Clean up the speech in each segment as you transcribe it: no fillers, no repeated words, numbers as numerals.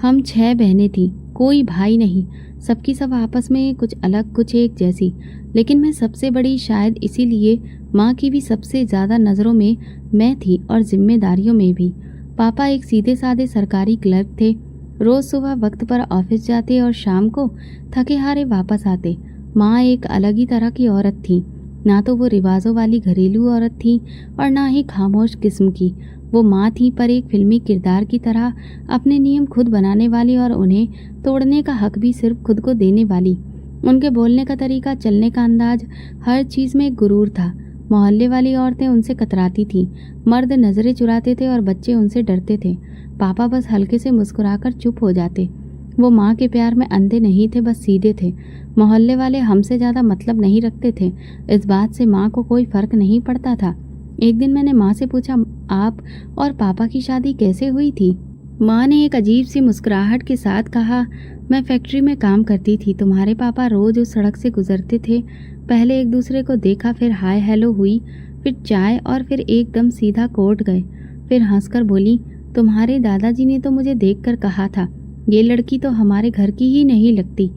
हम 6 बहनें थीं, कोई भाई नहीं। सबकी सब आपस में कुछ अलग कुछ एक जैसी। लेकिन मैं सबसे बड़ी, शायद इसीलिए माँ की भी सबसे ज़्यादा नज़रों में मैं थी और जिम्मेदारियों में भी। पापा एक सीधे साधे सरकारी क्लर्क थे। रोज़ सुबह वक्त पर ऑफिस जाते और शाम को थके हारे वापस आते। माँ एक अलग ही तरह की औरत थी। ना तो वो रिवाजों वाली घरेलू औरत थी और ना ही खामोश किस्म की। वो माँ थी, पर एक फिल्मी किरदार की तरह अपने नियम खुद बनाने वाली और उन्हें तोड़ने का हक भी सिर्फ खुद को देने वाली। उनके बोलने का तरीका, चलने का अंदाज, हर चीज़ में एक गुरूर था। मोहल्ले वाली औरतें उनसे कतराती थीं, मर्द नज़रें चुराते थे और बच्चे उनसे डरते थे। पापा बस हल्के से मुस्कुराकर चुप हो जाते। वो माँ के प्यार में अंधे नहीं थे, बस सीधे थे। मोहल्ले वाले हमसे ज़्यादा मतलब नहीं रखते थे, इस बात से माँ को कोई फ़र्क नहीं पड़ता था। एक दिन मैंने माँ से पूछा, आप और पापा की शादी कैसे हुई थी? माँ ने एक अजीब सी मुस्कुराहट के साथ कहा, मैं फैक्ट्री में काम करती थी। तुम्हारे पापा रोज़ उस सड़क से गुजरते थे। पहले एक दूसरे को देखा, फिर हाय हेलो हुई, फिर चाय और फिर एकदम सीधा कोर्ट गए। फिर हंसकर बोली, तुम्हारे दादाजी ने तो मुझे देखकर कहा था, ये लड़की तो हमारे घर की ही नहीं लगती।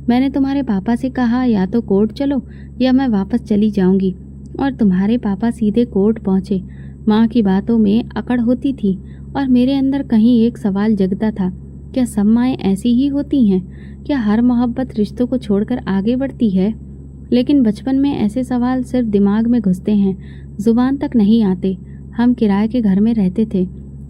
मैंने तुम्हारे पापा से कहा, या तो कोर्ट चलो या मैं वापस चली जाऊंगी। और तुम्हारे पापा सीधे कोर्ट पहुंचे। माँ की बातों में अकड़ होती थी और मेरे अंदर कहीं एक सवाल जगता था, क्या सब माएँ ऐसी ही होती हैं? क्या हर मोहब्बत रिश्तों को छोड़कर आगे बढ़ती है? लेकिन बचपन में ऐसे सवाल सिर्फ दिमाग में घुसते हैं, जुबान तक नहीं आते। हम किराए के घर में रहते थे।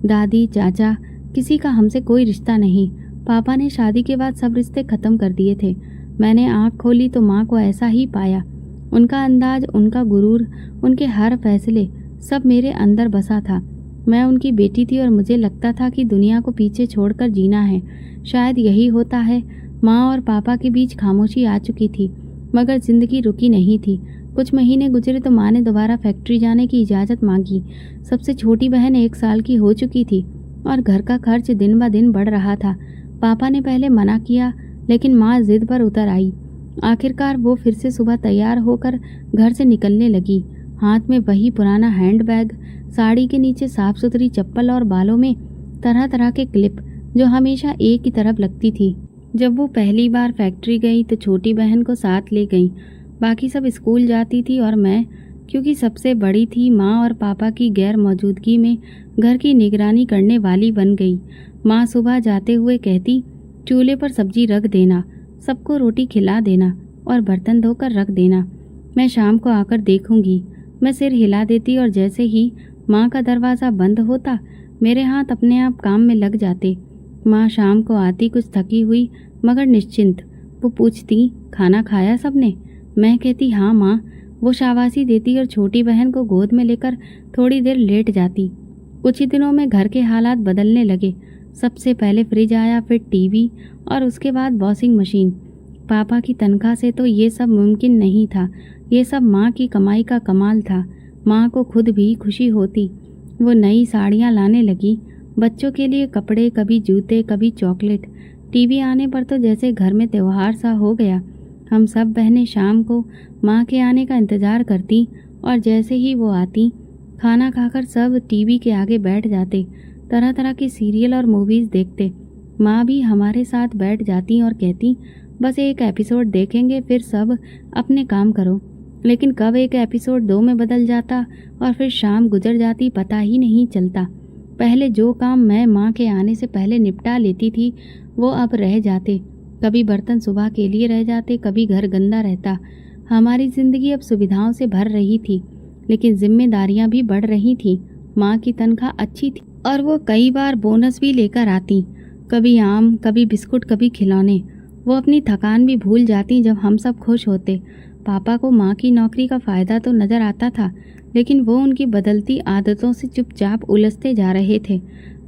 दादी, चाचा, किसी का हमसे कोई रिश्ता नहीं। पापा ने शादी के बाद सब रिश्ते ख़त्म कर दिए थे। मैंने आँख खोली तो माँ को ऐसा ही पाया। उनका अंदाज, उनका गुरूर, उनके हर फैसले, सब मेरे अंदर बसा था। मैं उनकी बेटी थी और मुझे लगता था कि दुनिया को पीछे छोड़कर जीना है। शायद यही होता है। माँ और पापा के बीच खामोशी आ चुकी थी, मगर ज़िंदगी रुकी नहीं थी। कुछ महीने गुजरे तो माँ ने दोबारा फैक्ट्री जाने की इजाज़त मांगी। सबसे छोटी बहन 1 साल की हो चुकी थी और घर का खर्च दिन ब दिन बढ़ रहा था। पापा ने पहले मना किया, लेकिन माँ जिद पर उतर आई। आखिरकार वो फिर से सुबह तैयार होकर घर से निकलने लगी। हाथ में वही पुराना हैंडबैग, साड़ी के नीचे साफ सुथरी चप्पल और बालों में तरह तरह के क्लिप, जो हमेशा एक ही तरफ लगती थी। जब वो पहली बार फैक्ट्री गई तो छोटी बहन को साथ ले गई। बाकी सब स्कूल जाती थी और मैं, क्योंकि सबसे बड़ी थी, माँ और पापा की गैर मौजूदगी में घर की निगरानी करने वाली बन गई। माँ सुबह जाते हुए कहती, चूल्हे पर सब्जी रख देना, सबको रोटी खिला देना और बर्तन धोकर रख देना। मैं शाम को आकर देखूंगी। मैं सिर हिला देती और जैसे ही माँ का दरवाज़ा बंद होता, मेरे हाथ अपने आप काम में लग जाते। माँ शाम को आती कुछ थकी हुई मगर निश्चिंत। वो पूछती, खाना खाया सबने? मैं कहती, हाँ माँ। वो शाबाशी देती और छोटी बहन को गोद में लेकर थोड़ी देर लेट जाती। कुछ ही दिनों में घर के हालात बदलने लगे। सबसे पहले फ्रिज आया, फिर टीवी और उसके बाद वॉशिंग मशीन। पापा की तनख्वाह से तो ये सब मुमकिन नहीं था। ये सब माँ की कमाई का कमाल था। माँ को खुद भी खुशी होती। वो नई साड़ियाँ लाने लगी, बच्चों के लिए कपड़े, कभी जूते, कभी चॉकलेट। टीवी आने पर तो जैसे घर में त्योहार सा हो गया। हम सब बहनें शाम को माँ के आने का इंतज़ार करती और जैसे ही वो आती, खाना खाकर सब टीवी के आगे बैठ जाते, तरह तरह की सीरियल और मूवीज़ देखते। माँ भी हमारे साथ बैठ जाती और कहती, बस एक एपिसोड देखेंगे, फिर सब अपने काम करो। लेकिन कब एक एपिसोड 2 में बदल जाता और फिर शाम गुजर जाती, पता ही नहीं चलता। पहले जो काम मैं माँ के आने से पहले निपटा लेती थी, वो अब रह जाते। कभी बर्तन सुबह के लिए रह जाते, कभी घर गंदा रहता। हमारी ज़िंदगी अब सुविधाओं से भर रही थी, लेकिन जिम्मेदारियाँ भी बढ़ रही थीं। माँ की तनख्वाह अच्छी थी और वो कई बार बोनस भी लेकर आती, कभी आम, कभी बिस्कुट, कभी खिलौने। वो अपनी थकान भी भूल जाती जब हम सब खुश होते। पापा को माँ की नौकरी का फ़ायदा तो नज़र आता था, लेकिन वो उनकी बदलती आदतों से चुपचाप उलझते जा रहे थे।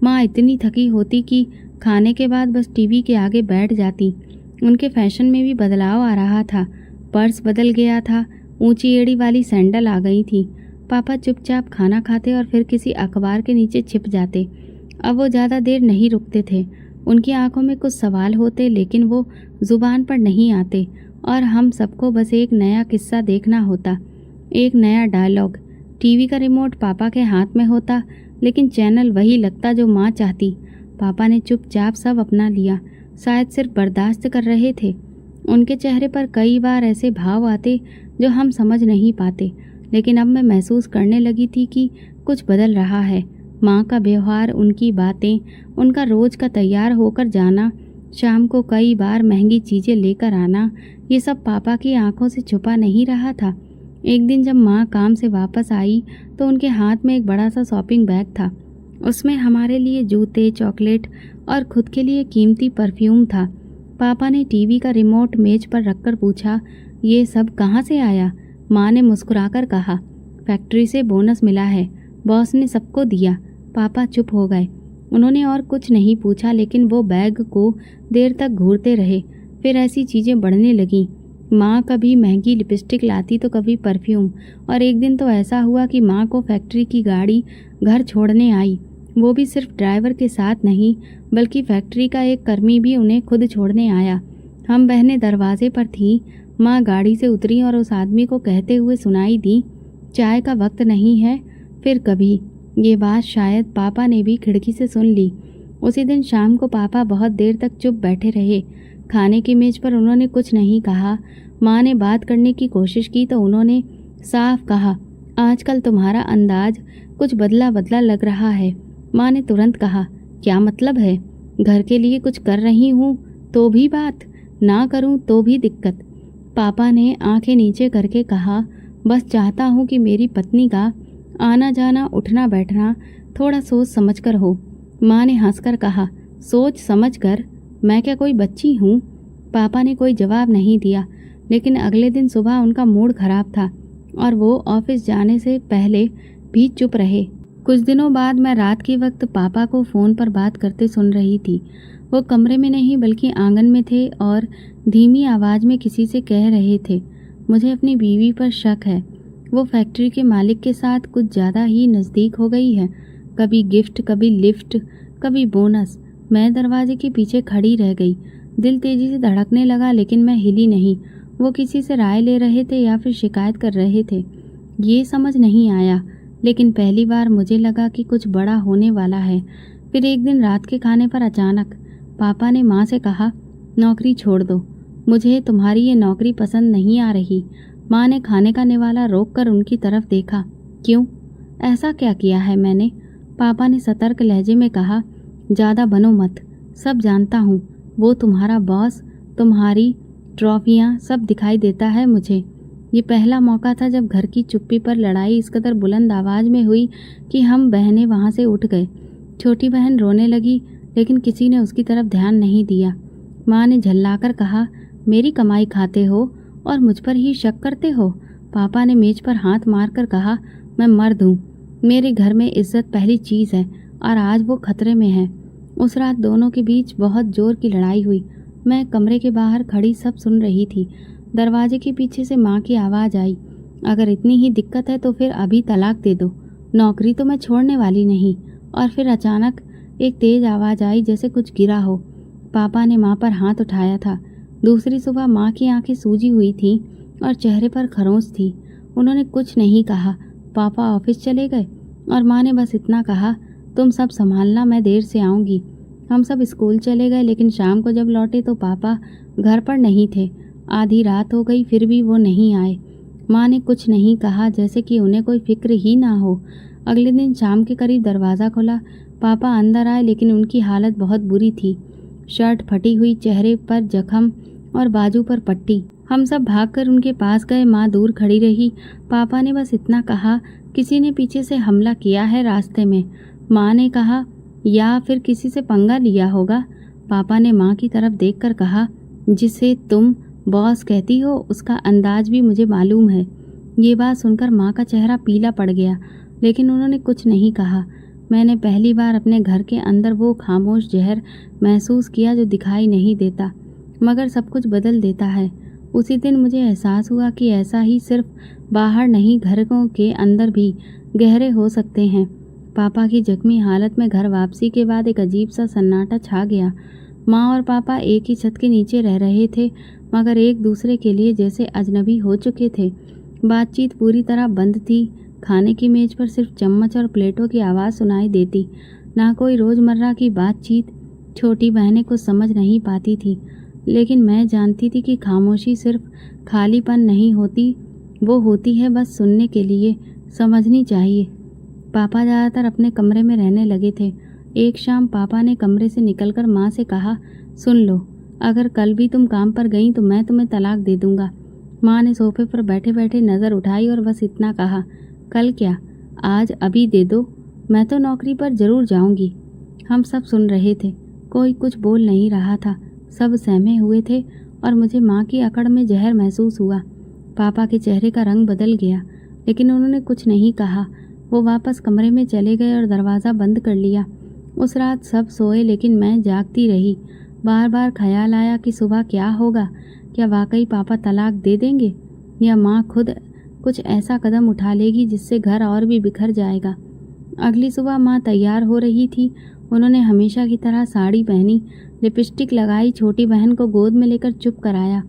माँ इतनी थकी होती कि खाने के बाद बस टीवी के आगे बैठ जाती। उनके फैशन में भी बदलाव आ रहा था। पर्स बदल गया था, ऊंची एड़ी वाली सैंडल आ गई थी। पापा चुपचाप खाना खाते और फिर किसी अखबार के नीचे छिप जाते। अब वो ज़्यादा देर नहीं रुकते थे। उनकी आंखों में कुछ सवाल होते, लेकिन वो ज़ुबान पर नहीं आते और हम सबको बस एक नया किस्सा देखना होता, एक नया डायलॉग। टीवी का रिमोट पापा के हाथ में होता, लेकिन चैनल वही लगता जो माँ चाहती। पापा ने चुपचाप सब अपना लिया, शायद सिर्फ बर्दाश्त कर रहे थे। उनके चेहरे पर कई बार ऐसे भाव आते जो हम समझ नहीं पाते, लेकिन अब मैं महसूस करने लगी थी कि कुछ बदल रहा है। माँ का व्यवहार, उनकी बातें, उनका रोज का तैयार होकर जाना, शाम को कई बार महंगी चीज़ें लेकर आना, ये सब पापा की आंखों से छुपा नहीं रहा था। एक दिन जब माँ काम से वापस आई तो उनके हाथ में एक बड़ा सा शॉपिंग बैग था। उसमें हमारे लिए जूते, चॉकलेट और खुद के लिए कीमती परफ्यूम था। पापा ने टीवी का रिमोट मेज पर रखकर पूछा, ये सब कहाँ से आया? माँ ने मुस्कुराकर कहा, फैक्ट्री से बोनस मिला है, बॉस ने सबको दिया। पापा चुप हो गए। उन्होंने और कुछ नहीं पूछा, लेकिन वो बैग को देर तक घूरते रहे। फिर ऐसी चीज़ें बढ़ने लगीं। माँ कभी महंगी लिपस्टिक लाती तो कभी परफ्यूम, और एक दिन तो ऐसा हुआ कि माँ को फैक्ट्री की गाड़ी घर छोड़ने आई। वो भी सिर्फ ड्राइवर के साथ नहीं, बल्कि फैक्ट्री का एक कर्मी भी उन्हें खुद छोड़ने आया। हम बहनें दरवाजे पर थीं। माँ गाड़ी से उतरी और उस आदमी को कहते हुए सुनाई दी, चाय का वक्त नहीं है, फिर कभी। ये बात शायद पापा ने भी खिड़की से सुन ली। उसी दिन शाम को पापा बहुत देर तक चुप बैठे रहे। खाने की मेज पर उन्होंने कुछ नहीं कहा। माँ ने बात करने की कोशिश की तो उन्होंने साफ कहा, आजकल तुम्हारा अंदाज कुछ बदला बदला लग रहा है। माँ ने तुरंत कहा, क्या मतलब है? घर के लिए कुछ कर रही हूँ तो भी बात, ना करूँ तो भी दिक्कत। पापा ने आंखें नीचे करके कहा, बस चाहता हूँ कि मेरी पत्नी का आना जाना, उठना बैठना थोड़ा सोच समझ कर हो। माँ ने हंसकर कहा, सोच समझ कर? मैं क्या कोई बच्ची हूँ? पापा ने कोई जवाब नहीं दिया, लेकिन अगले दिन सुबह उनका मूड खराब था और वो ऑफिस जाने से पहले भी चुप रहे। कुछ दिनों बाद मैं रात के वक्त पापा को फ़ोन पर बात करते सुन रही थी। वो कमरे में नहीं बल्कि आंगन में थे और धीमी आवाज़ में किसी से कह रहे थे, मुझे अपनी बीवी पर शक है। वो फैक्ट्री के मालिक के साथ कुछ ज़्यादा ही नज़दीक हो गई है। कभी गिफ्ट, कभी लिफ्ट, कभी बोनस। मैं दरवाजे के पीछे खड़ी रह गई। दिल तेज़ी से धड़कने लगा, लेकिन मैं हिली नहीं। वो किसी से राय ले रहे थे या फिर शिकायत कर रहे थे, ये समझ नहीं आया, लेकिन पहली बार मुझे लगा कि कुछ बड़ा होने वाला है। फिर एक दिन रात के खाने पर अचानक पापा ने माँ से कहा, नौकरी छोड़ दो, मुझे तुम्हारी ये नौकरी पसंद नहीं आ रही। माँ ने खाने का निवाला रोककर उनकी तरफ देखा। क्यों? ऐसा क्या किया है मैंने? पापा ने सतर्क लहजे में कहा, ज़्यादा बनो मत, सब जानता हूँ। वो तुम्हारा बॉस, तुम्हारी ट्रॉफियाँ, सब दिखाई देता है मुझे। ये पहला मौका था जब घर की चुप्पी पर लड़ाई इस कदर बुलंद आवाज़ में हुई कि हम बहनें वहाँ से उठ गए। छोटी बहन रोने लगी, लेकिन किसी ने उसकी तरफ ध्यान नहीं दिया। माँ ने झल्लाकर कहा, मेरी कमाई खाते हो और मुझ पर ही शक करते हो? पापा ने मेज पर हाथ मारकर कहा, मैं मर्द हूँ, मेरे घर में इज्जत पहली चीज़ है और आज वो खतरे में है। उस रात दोनों के बीच बहुत जोर की लड़ाई हुई। मैं कमरे के बाहर खड़ी सब सुन रही थी। दरवाजे के पीछे से माँ की आवाज़ आई, अगर इतनी ही दिक्कत है तो फिर अभी तलाक दे दो, नौकरी तो मैं छोड़ने वाली नहीं। और फिर अचानक एक तेज़ आवाज़ आई, जैसे कुछ गिरा हो। पापा ने माँ पर हाथ उठाया था। दूसरी सुबह माँ की आंखें सूजी हुई थीं और चेहरे पर खरोंच थी। उन्होंने कुछ नहीं कहा। पापा ऑफिस चले गए और माँ ने बस इतना कहा, तुम सब संभालना, मैं देर से आऊँगी। हम सब स्कूल चले गए, लेकिन शाम को जब लौटे तो पापा घर पर नहीं थे। आधी रात हो गई, फिर भी वो नहीं आए। माँ ने कुछ नहीं कहा, जैसे कि उन्हें कोई फिक्र ही ना हो। अगले दिन शाम के करीब दरवाज़ा खुला। पापा अंदर आए, लेकिन उनकी हालत बहुत बुरी थी। शर्ट फटी हुई, चेहरे पर जख्म और बाजू पर पट्टी। हम सब भागकर उनके पास गए। माँ दूर खड़ी रही। पापा ने बस इतना कहा, किसी ने पीछे से हमला किया है रास्ते में। माँ ने कहा, या फिर किसी से पंगा लिया होगा। पापा ने माँ की तरफ देखकर कहा, जिसे तुम बॉस कहती हो उसका अंदाज भी मुझे मालूम है। ये बात सुनकर माँ का चेहरा पीला पड़ गया, लेकिन उन्होंने कुछ नहीं कहा। मैंने पहली बार अपने घर के अंदर वो खामोश जहर महसूस किया जो दिखाई नहीं देता, मगर सब कुछ बदल देता है। उसी दिन मुझे एहसास हुआ कि ऐसा ही सिर्फ बाहर नहीं, घरों के अंदर भी गहरे हो सकते हैं। पापा की जख्मी हालत में घर वापसी के बाद एक अजीब सा सन्नाटा छा गया। माँ और पापा एक ही छत के नीचे रह रहे थे, मगर एक दूसरे के लिए जैसे अजनबी हो चुके थे। बातचीत पूरी तरह बंद थी। खाने की मेज पर सिर्फ चम्मच और प्लेटों की आवाज़ सुनाई देती। ना कोई रोज़मर्रा की बातचीत। छोटी बहनें कुछ समझ नहीं पाती थी, लेकिन मैं जानती थी कि खामोशी सिर्फ खालीपन नहीं होती, वो होती है बस सुनने के लिए। समझनी चाहिए। पापा ज़्यादातर अपने कमरे में रहने लगे थे। एक शाम पापा ने कमरे से निकलकर माँ से कहा, सुन लो, अगर कल भी तुम काम पर गई तो मैं तुम्हें तलाक दे दूंगा। माँ ने सोफे पर बैठे बैठे नज़र उठाई और बस इतना कहा, कल क्या, आज अभी दे दो, मैं तो नौकरी पर ज़रूर जाऊंगी। हम सब सुन रहे थे, कोई कुछ बोल नहीं रहा था, सब सहमे हुए थे और मुझे माँ की अकड़ में जहर महसूस हुआ। पापा के चेहरे का रंग बदल गया, लेकिन उन्होंने कुछ नहीं कहा। वो वापस कमरे में चले गए और दरवाज़ा बंद कर लिया। उस रात सब सोए, लेकिन मैं जागती रही। बार बार ख्याल आया कि सुबह क्या होगा। क्या वाकई पापा तलाक दे देंगे, या माँ खुद कुछ ऐसा कदम उठा लेगी जिससे घर और भी बिखर जाएगा। अगली सुबह माँ तैयार हो रही थी। उन्होंने हमेशा की तरह साड़ी पहनी, लिपस्टिक लगाई, छोटी बहन को गोद में लेकर चुप कराया।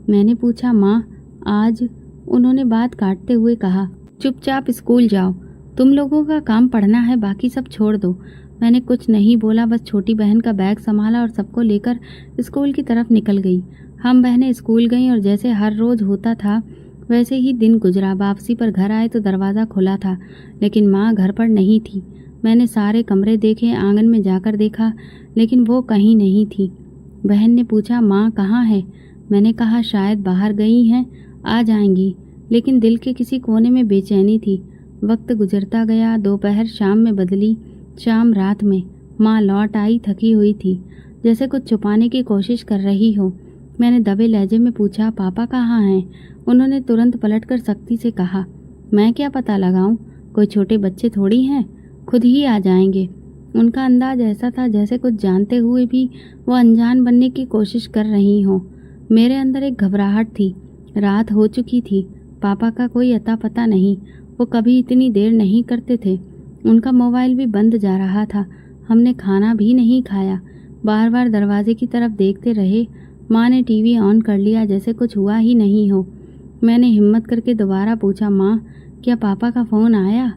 मैंने पूछा, माँ आज? उन्होंने बात काटते हुए कहा, चुपचाप स्कूल जाओ, तुम लोगों का काम पढ़ना है, बाकी सब छोड़ दो। मैंने कुछ नहीं बोला, बस छोटी बहन का बैग संभाला और सबको लेकर स्कूल की तरफ निकल गई। हम बहनें स्कूल गईं और जैसे हर रोज़ होता था वैसे ही दिन गुजरा। वापसी पर घर आए तो दरवाज़ा खुला था, लेकिन माँ घर पर नहीं थी। मैंने सारे कमरे देखे, आंगन में जाकर देखा, लेकिन वो कहीं नहीं थी। बहन ने पूछा, माँ कहाँ है? मैंने कहा, शायद बाहर गई हैं, आ जाएंगी। लेकिन दिल के किसी कोने में बेचैनी थी। वक्त गुजरता गया, दोपहर शाम में बदली, शाम रात में। माँ लौट आई, थकी हुई थी, जैसे कुछ छुपाने की कोशिश कर रही हो। मैंने दबे लहजे में पूछा, पापा कहाँ हैं? उन्होंने तुरंत पलटकर सख्ती से कहा, मैं क्या पता लगाऊं, कोई छोटे बच्चे थोड़ी हैं, खुद ही आ जाएंगे। उनका अंदाज ऐसा था जैसे कुछ जानते हुए भी वो अनजान बनने की कोशिश कर रही हो। मेरे अंदर एक घबराहट थी। रात हो चुकी थी, पापा का कोई अता पता नहीं। वो कभी इतनी देर नहीं करते थे। उनका मोबाइल भी बंद जा रहा था। हमने खाना भी नहीं खाया, बार बार दरवाजे की तरफ देखते रहे। माँ ने टीवी ऑन कर लिया जैसे कुछ हुआ ही नहीं हो। मैंने हिम्मत करके दोबारा पूछा, माँ क्या पापा का फ़ोन आया?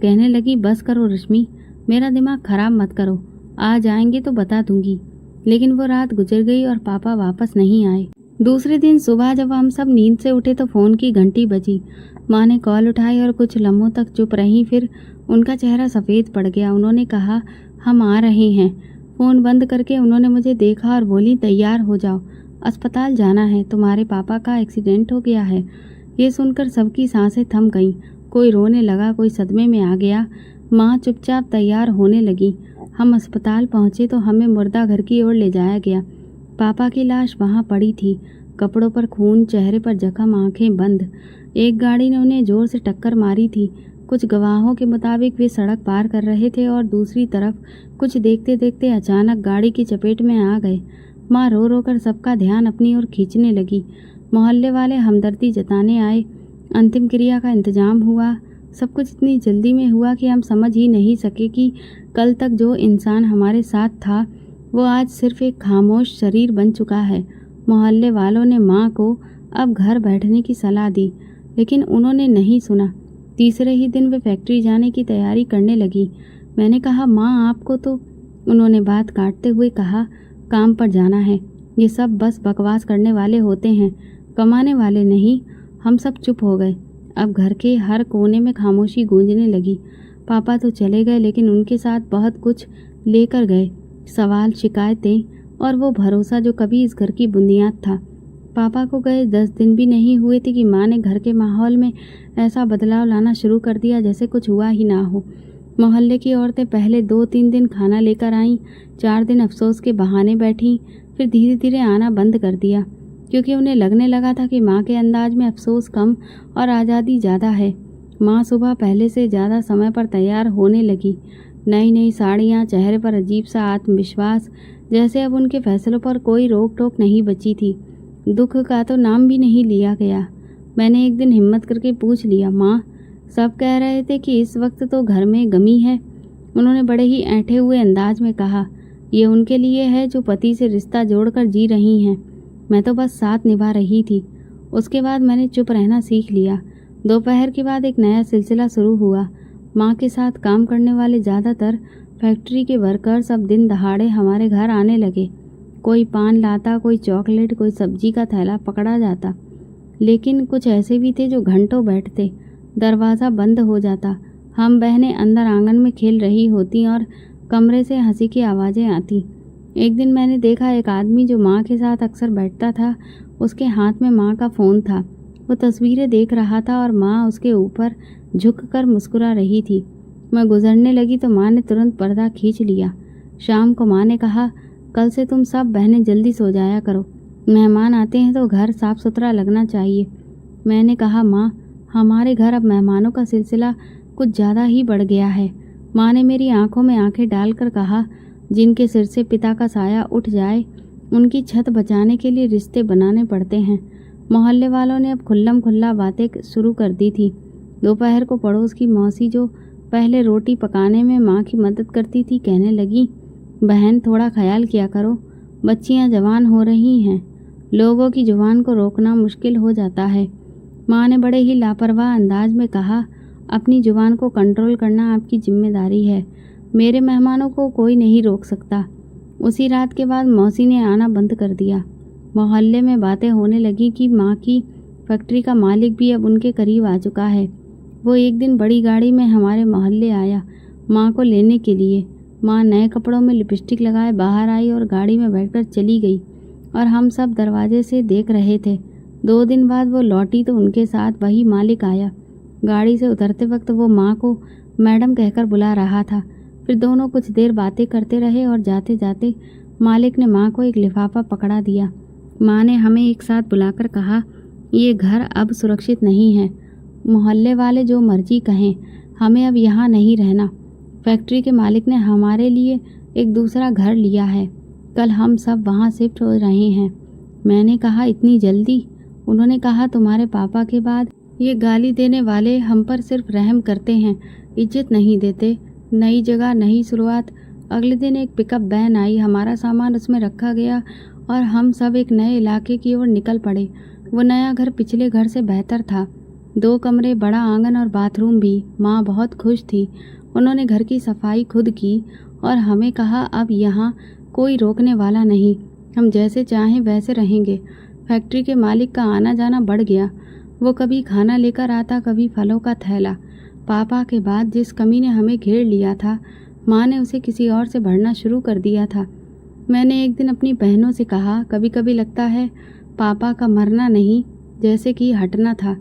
कहने लगी, बस करो रश्मि, मेरा दिमाग खराब मत करो, आ जाएंगे तो बता दूंगी। लेकिन वो रात गुजर गई और पापा वापस नहीं आए। दूसरे दिन सुबह जब हम सब नींद से उठे तो फ़ोन की घंटी बजी। माँ ने कॉल उठाई और कुछ लम्हों तक चुप रहीं, फिर उनका चेहरा सफ़ेद पड़ गया। उन्होंने कहा, हम आ रहे हैं। फ़ोन बंद करके उन्होंने मुझे देखा और बोली, तैयार हो जाओ, अस्पताल जाना है, तुम्हारे पापा का एक्सीडेंट हो गया है। ये सुनकर सबकी सांसें थम गईं। कोई रोने लगा, कोई सदमे में आ गया। माँ चुपचाप तैयार होने लगी। हम अस्पताल पहुँचे तो हमें मुर्दा घर की ओर ले जाया गया। पापा की लाश वहाँ पड़ी थी, कपड़ों पर खून, चेहरे पर जख्म, आंखें बंद। एक गाड़ी ने उन्हें जोर से टक्कर मारी थी। कुछ गवाहों के मुताबिक वे सड़क पार कर रहे थे और दूसरी तरफ कुछ देखते देखते अचानक गाड़ी की चपेट में आ गए। माँ रो रो कर सबका ध्यान अपनी ओर खींचने लगी। मोहल्ले वाले हमदर्दी जताने आए। अंतिम क्रिया का इंतजाम हुआ। सब कुछ इतनी जल्दी में हुआ कि हम समझ ही नहीं सके कि कल तक जो इंसान हमारे साथ था वो आज सिर्फ एक खामोश शरीर बन चुका है। मोहल्ले वालों ने माँ को अब घर बैठने की सलाह दी, लेकिन उन्होंने नहीं सुना। तीसरे ही दिन वे फैक्ट्री जाने की तैयारी करने लगी। मैंने कहा, माँ आपको तो? उन्होंने बात काटते हुए कहा, काम पर जाना है, ये सब बस बकवास करने वाले होते हैं, कमाने वाले नहीं। हम सब चुप हो गए। अब घर के हर कोने में खामोशी गूंजने लगी। पापा तो चले गए, लेकिन उनके साथ बहुत कुछ लेकर गए, सवाल, शिकायतें और वो भरोसा जो कभी इस घर की बुनियाद था। पापा को गए 10 दिन भी नहीं हुए थे कि माँ ने घर के माहौल में ऐसा बदलाव लाना शुरू कर दिया जैसे कुछ हुआ ही ना हो। मोहल्ले की औरतें पहले 2-3 दिन खाना लेकर आईं, 4 दिन अफसोस के बहाने बैठीं, फिर धीरे धीरे आना बंद कर दिया, क्योंकि उन्हें लगने लगा था कि माँ के अंदाज में अफसोस कम और आज़ादी ज़्यादा है। माँ सुबह पहले से ज़्यादा समय पर तैयार होने लगी। नई नई साड़ियाँ, चेहरे पर अजीब सा आत्मविश्वास, जैसे अब उनके फैसलों पर कोई रोक टोक नहीं बची थी। दुख का तो नाम भी नहीं लिया गया। मैंने एक दिन हिम्मत करके पूछ लिया, माँ सब कह रहे थे कि इस वक्त तो घर में गमी है। उन्होंने बड़े ही ऐंठे हुए अंदाज में कहा, ये उनके लिए है जो पति से रिश्ता जोड़कर जी रही हैं, मैं तो बस साथ निभा रही थी। उसके बाद मैंने चुप रहना सीख लिया। दोपहर के बाद एक नया सिलसिला शुरू हुआ। माँ के साथ काम करने वाले ज़्यादातर फैक्ट्री के वर्कर्स अब दिन दहाड़े हमारे घर आने लगे। कोई पान लाता, कोई चॉकलेट, कोई सब्जी का थैला पकड़ा जाता। लेकिन कुछ ऐसे भी थे जो घंटों बैठते। दरवाज़ा बंद हो जाता, हम बहनें अंदर आंगन में खेल रही होती और कमरे से हंसी की आवाज़ें आती। एक दिन मैंने देखा एक आदमी जो माँ के साथ अक्सर बैठता था, उसके हाथ में माँ का फ़ोन था। वो तस्वीरें देख रहा था और माँ उसके ऊपर झुककर मुस्कुरा रही थी। मैं गुजरने लगी तो माँ ने तुरंत पर्दा खींच लिया। शाम को माँ ने कहा, कल से तुम सब बहनें जल्दी सो जाया करो, मेहमान आते हैं तो घर साफ सुथरा लगना चाहिए। मैंने कहा, माँ, हमारे घर अब मेहमानों का सिलसिला कुछ ज़्यादा ही बढ़ गया है। माँ ने मेरी आंखों में आंखें डालकर कहा, जिनके सिर से पिता का साया उठ जाए उनकी छत बचाने के लिए रिश्ते बनाने पड़ते हैं। मोहल्ले वालों ने अब खुल्लम खुल्ला बातें शुरू कर दी थी। दोपहर को पड़ोस की मौसी, जो पहले रोटी पकाने में माँ की मदद करती थी, कहने लगी, बहन थोड़ा ख्याल किया करो, बच्चियाँ जवान हो रही हैं, लोगों की जुबान को रोकना मुश्किल हो जाता है। माँ ने बड़े ही लापरवाह अंदाज में कहा, अपनी जुबान को कंट्रोल करना आपकी जिम्मेदारी है, मेरे मेहमानों को कोई नहीं रोक सकता। उसी रात के बाद मौसी ने आना बंद कर दिया। मोहल्ले में बातें होने लगी कि माँ की फैक्ट्री का मालिक भी अब उनके करीब आ चुका है। वो एक दिन बड़ी गाड़ी में हमारे मोहल्ले आया माँ को लेने के लिए। माँ नए कपड़ों में लिपस्टिक लगाए बाहर आई और गाड़ी में बैठकर चली गई और हम सब दरवाजे से देख रहे थे। 2 दिन बाद वो लौटी तो उनके साथ वही मालिक आया। गाड़ी से उतरते वक्त वो माँ को मैडम कहकर बुला रहा था। फिर दोनों कुछ देर बातें करते रहे और जाते जाते मालिक ने माँ को एक लिफाफा पकड़ा दिया। माँ ने हमें एक साथ बुलाकर कहा, ये घर अब सुरक्षित नहीं है, मोहल्ले वाले जो मर्जी कहें, हमें अब यहाँ नहीं रहना। फैक्ट्री के मालिक ने हमारे लिए एक दूसरा घर लिया है, कल हम सब वहाँ शिफ्ट हो रहे हैं। मैंने कहा, इतनी जल्दी? उन्होंने कहा, तुम्हारे पापा के बाद ये गाली देने वाले हम पर सिर्फ रहम करते हैं, इज्जत नहीं देते। नई जगह, नई शुरुआत। अगले दिन एक पिकअप वैन आई, हमारा सामान उसमें रखा गया और हम सब एक नए इलाके की ओर निकल पड़े। वो नया घर पिछले घर से बेहतर था। 2 कमरे, बड़ा आंगन और बाथरूम भी। माँ बहुत खुश थी। उन्होंने घर की सफाई खुद की और हमें कहा, अब यहाँ कोई रोकने वाला नहीं, हम जैसे चाहें वैसे रहेंगे। फैक्ट्री के मालिक का आना जाना बढ़ गया। वो कभी खाना लेकर आता, कभी फलों का थैला। पापा के बाद जिस कमी ने हमें घेर लिया था, माँ ने उसे किसी और से भरना शुरू कर दिया था। मैंने एक दिन अपनी बहनों से कहा, कभी कभी लगता है पापा का मरना नहीं, जैसे कि हटना था।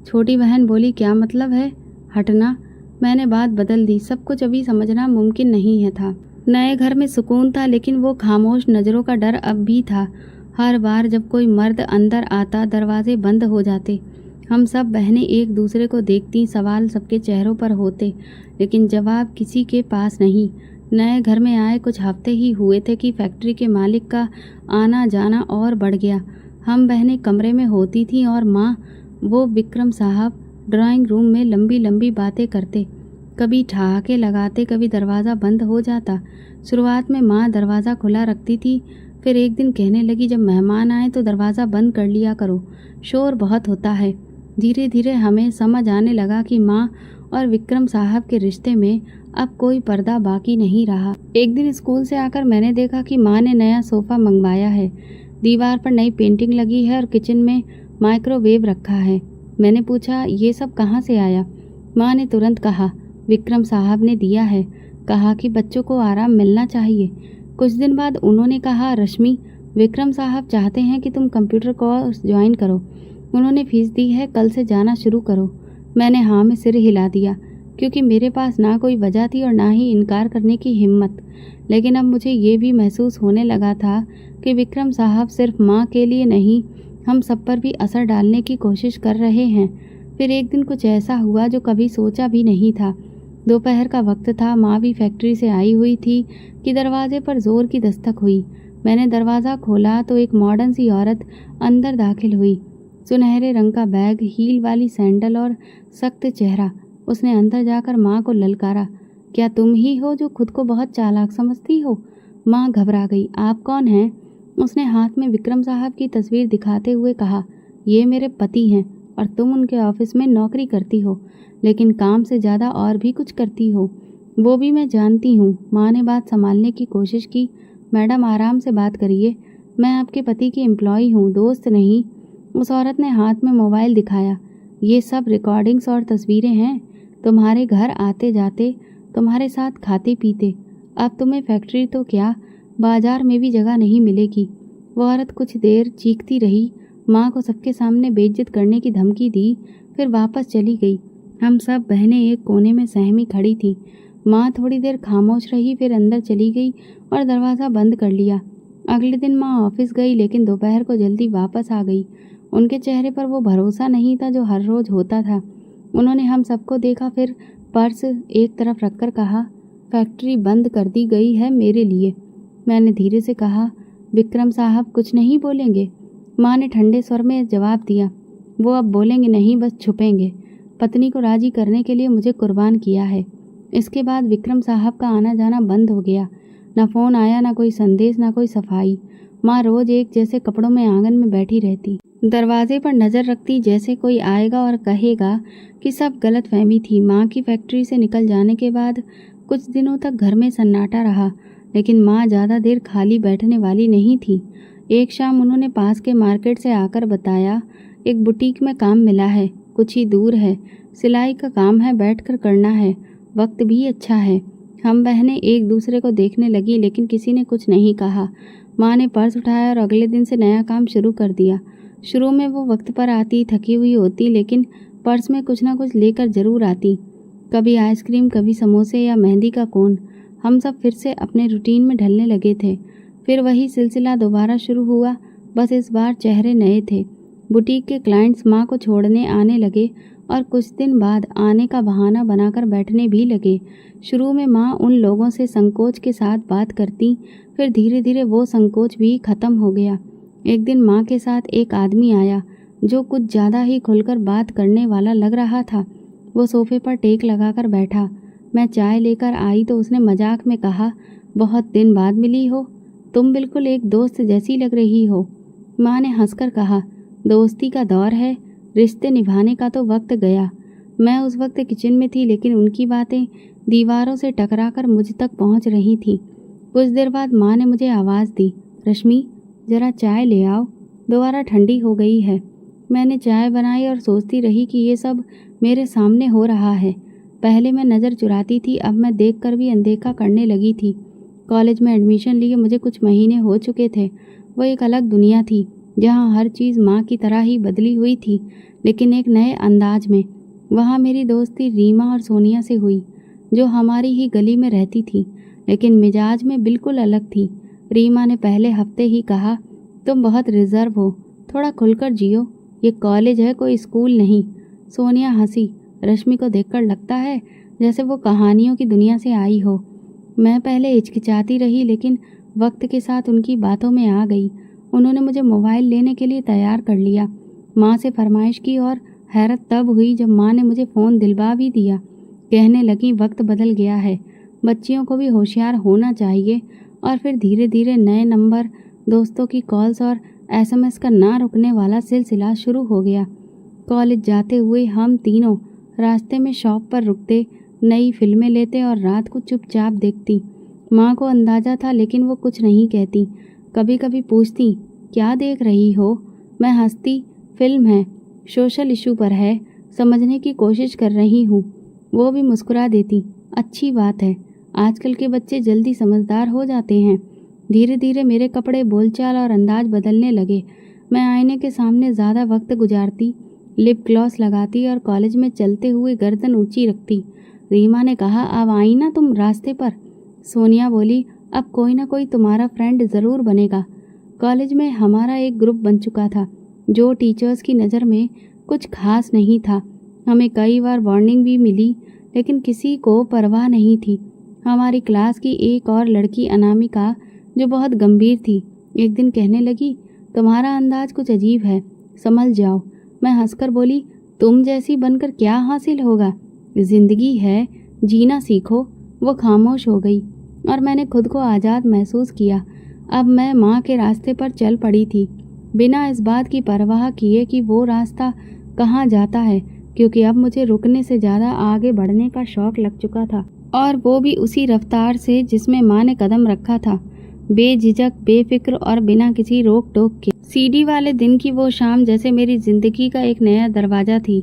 छोटी बहन बोली, क्या मतलब है हटना? मैंने बात बदल दी। सब कुछ अभी समझना मुमकिन नहीं है था। नए घर में सुकून था, लेकिन वो खामोश नज़रों का डर अब भी था। हर बार जब कोई मर्द अंदर आता, दरवाजे बंद हो जाते। हम सब बहनें एक दूसरे को देखती, सवाल सबके चेहरों पर होते, लेकिन जवाब किसी के पास नहीं। नए घर में आए कुछ हफ्ते ही हुए थे कि फैक्ट्री के मालिक का आना जाना और बढ़ गया। हम बहनें कमरे में होती थीं और माँ, वो विक्रम साहब ड्राइंग रूम में लंबी लंबी बातें करते। कभी ठहाके लगाते, कभी दरवाज़ा बंद हो जाता। शुरुआत में माँ दरवाज़ा खुला रखती थी, फिर एक दिन कहने लगी, जब मेहमान आए तो दरवाज़ा बंद कर लिया करो, शोर बहुत होता है। धीरे धीरे हमें समझ आने लगा कि माँ और विक्रम साहब के रिश्ते में अब कोई पर्दा बाकी नहीं रहा। एक दिन स्कूल से आकर मैंने देखा कि माँ ने नया सोफ़ा मंगवाया है, दीवार पर नई पेंटिंग लगी है और किचन में माइक्रोवेव रखा है। मैंने पूछा, ये सब कहाँ से आया? माँ ने तुरंत कहा, विक्रम साहब ने दिया है, कहा कि बच्चों को आराम मिलना चाहिए। कुछ दिन बाद उन्होंने कहा, रश्मि, विक्रम साहब चाहते हैं कि तुम कंप्यूटर कोर्स ज्वाइन करो, उन्होंने फीस दी है, कल से जाना शुरू करो। मैंने हाँ में सिर हिला दिया, क्योंकि मेरे पास ना कोई वजह थी और ना ही इनकार करने की हिम्मत। लेकिन अब मुझे ये भी महसूस होने लगा था कि विक्रम साहब सिर्फ माँ के लिए नहीं, हम सब पर भी असर डालने की कोशिश कर रहे हैं। फिर एक दिन कुछ ऐसा हुआ जो कभी सोचा भी नहीं था। दोपहर का वक्त था, माँ भी फैक्ट्री से आई हुई थी कि दरवाजे पर जोर की दस्तक हुई। मैंने दरवाज़ा खोला तो एक मॉडर्न सी औरत अंदर दाखिल हुई। सुनहरे रंग का बैग, हील वाली सैंडल और सख्त चेहरा। उसने अंदर जाकर माँ को ललकारा, क्या तुम ही हो जो खुद को बहुत चालाक समझती हो? माँ घबरा गई। आप कौन हैं? उसने हाथ में विक्रम साहब की तस्वीर दिखाते हुए कहा, ये मेरे पति हैं और तुम उनके ऑफिस में नौकरी करती हो, लेकिन काम से ज़्यादा और भी कुछ करती हो। वो भी मैं जानती हूँ। माँ ने बात संभालने की कोशिश की। मैडम आराम से बात करिए, मैं आपके पति की एम्प्लॉय हूँ, दोस्त नहीं। उस औरत ने हाथ में मोबाइल दिखाया। ये सब रिकॉर्डिंग्स और तस्वीरें हैं, तुम्हारे घर आते जाते, तुम्हारे साथ खाते पीते। अब तुम्हें फैक्ट्री तो क्या, बाजार में भी जगह नहीं मिलेगी। वो औरत कुछ देर चीखती रही, माँ को सबके सामने बेइज्जत करने की धमकी दी, फिर वापस चली गई। हम सब बहनें एक कोने में सहमी खड़ी थीं। माँ थोड़ी देर खामोश रही, फिर अंदर चली गई और दरवाज़ा बंद कर लिया। अगले दिन माँ ऑफिस गई, लेकिन दोपहर को जल्दी वापस आ गई। उनके चेहरे पर वो भरोसा नहीं था जो हर रोज़ होता था। उन्होंने हम सबको देखा, फिर पर्स एक तरफ रखकर कहा, फैक्ट्री बंद कर दी गई है मेरे लिए। मैंने धीरे से कहा, विक्रम साहब कुछ नहीं बोलेंगे? माँ ने ठंडे स्वर में जवाब दिया, वो अब बोलेंगे नहीं, बस छुपेंगे। पत्नी को राजी करने के लिए मुझे कुर्बान किया है। इसके बाद विक्रम साहब का आना जाना बंद हो गया। ना फ़ोन आया, ना कोई संदेश, ना कोई सफाई। माँ रोज़ एक जैसे कपड़ों में आंगन में बैठी रहती, दरवाजे पर नज़र रखती, जैसे कोई आएगा और कहेगा कि सब गलतफहमी थी। माँ की फैक्ट्री से निकल जाने के बाद कुछ दिनों तक घर में सन्नाटा रहा, लेकिन माँ ज़्यादा देर खाली बैठने वाली नहीं थी। एक शाम उन्होंने पास के मार्केट से आकर बताया, एक बुटीक में काम मिला है, कुछ ही दूर है, सिलाई का काम है, बैठकर करना है, वक्त भी अच्छा है। हम बहनें एक दूसरे को देखने लगी, लेकिन किसी ने कुछ नहीं कहा। माँ ने पर्स उठाया और अगले दिन से नया काम शुरू कर दिया। शुरू में वो वक्त पर आती, थकी हुई होती, लेकिन पर्स में कुछ ना कुछ लेकर ज़रूर आती। कभी आइसक्रीम, कभी समोसे या मेहंदी का कोन। हम सब फिर से अपने रूटीन में ढलने लगे थे। फिर वही सिलसिला दोबारा शुरू हुआ, बस इस बार चेहरे नए थे। बुटीक के क्लाइंट्स माँ को छोड़ने आने लगे और कुछ दिन बाद आने का बहाना बनाकर बैठने भी लगे। शुरू में माँ उन लोगों से संकोच के साथ बात करती, फिर धीरे धीरे वो संकोच भी ख़त्म हो गया। एक दिन माँ के साथ एक आदमी आया जो कुछ ज़्यादा ही खुलकर बात करने वाला लग रहा था। वो सोफे पर टेक लगाकर बैठा। मैं चाय लेकर आई तो उसने मजाक में कहा, बहुत दिन बाद मिली हो, तुम बिल्कुल एक दोस्त जैसी लग रही हो। माँ ने हंसकर कहा, दोस्ती का दौर है, रिश्ते निभाने का तो वक्त गया। मैं उस वक्त किचन में थी, लेकिन उनकी बातें दीवारों से टकराकर मुझ तक पहुंच रही थीं। कुछ देर बाद माँ ने मुझे आवाज़ दी, रश्मि ज़रा चाय ले आओ, दोबारा ठंडी हो गई है। मैंने चाय बनाई और सोचती रही कि ये सब मेरे सामने हो रहा है। पहले मैं नज़र चुराती थी, अब मैं देखकर भी अनदेखा करने लगी थी। कॉलेज में एडमिशन लिए मुझे कुछ महीने हो चुके थे। वो एक अलग दुनिया थी, जहाँ हर चीज़ माँ की तरह ही बदली हुई थी, लेकिन एक नए अंदाज में। वहाँ मेरी दोस्ती रीमा और सोनिया से हुई, जो हमारी ही गली में रहती थी, लेकिन मिजाज में बिल्कुल अलग थी। रीमा ने पहले हफ्ते ही कहा, तुम बहुत रिजर्व हो, थोड़ा खुलकर जियो, ये कॉलेज है, कोई स्कूल नहीं। सोनिया हंसी। रश्मि को देखकर लगता है जैसे वो कहानियों की दुनिया से आई हो। मैं पहले हिचकिचाती रही, लेकिन वक्त के साथ उनकी बातों में आ गई। उन्होंने मुझे मोबाइल लेने के लिए तैयार कर लिया, माँ से फरमाइश की, और हैरत तब हुई जब माँ ने मुझे फ़ोन दिलवा भी दिया। कहने लगी, वक्त बदल गया है, बच्चियों को भी होशियार होना चाहिए। और फिर धीरे धीरे नए नंबर, दोस्तों की कॉल्स और एसएमएस का ना रुकने वाला सिलसिला शुरू हो गया। कॉलेज जाते हुए हम तीनों रास्ते में शॉप पर रुकते, नई फिल्में लेते और रात को चुपचाप देखती। माँ को अंदाज़ा था, लेकिन वो कुछ नहीं कहती। कभी कभी पूछती, क्या देख रही हो? मैं हंसती, फिल्म है, सोशल इशू पर है, समझने की कोशिश कर रही हूँ। वो भी मुस्कुरा देती, अच्छी बात है, आजकल के बच्चे जल्दी समझदार हो जाते हैं। धीरे धीरे मेरे कपड़े, बोलचाल और अंदाज बदलने लगे। मैं आईने के सामने ज़्यादा वक्त गुजारती, लिप ग्लॉस लगाती और कॉलेज में चलते हुए गर्दन ऊंची रखती। रीमा ने कहा, अब आई ना तुम रास्ते पर? सोनिया बोली, अब कोई ना कोई तुम्हारा फ्रेंड ज़रूर बनेगा। कॉलेज में हमारा एक ग्रुप बन चुका था, जो टीचर्स की नज़र में कुछ खास नहीं था। हमें कई बार वार्निंग भी मिली, लेकिन किसी को परवाह नहीं थी। हमारी क्लास की एक और लड़की अनामिका, जो बहुत गंभीर थी, एक दिन कहने लगी, तुम्हारा अंदाज कुछ अजीब है, संभल जाओ। मैं हंसकर बोली, तुम जैसी बनकर क्या हासिल होगा, जिंदगी है, जीना सीखो। वो खामोश हो गई और मैंने खुद को आज़ाद महसूस किया। अब मैं माँ के रास्ते पर चल पड़ी थी, बिना इस बात की परवाह किए कि वो रास्ता कहाँ जाता है, क्योंकि अब मुझे रुकने से ज़्यादा आगे बढ़ने का शौक़ लग चुका था। और वो भी उसी रफ्तार से जिसमें माँ ने कदम रखा था, बेझिझक, बेफिक्र और बिना किसी रोक टोक के। सीडी वाले दिन की वो शाम जैसे मेरी जिंदगी का एक नया दरवाजा थी।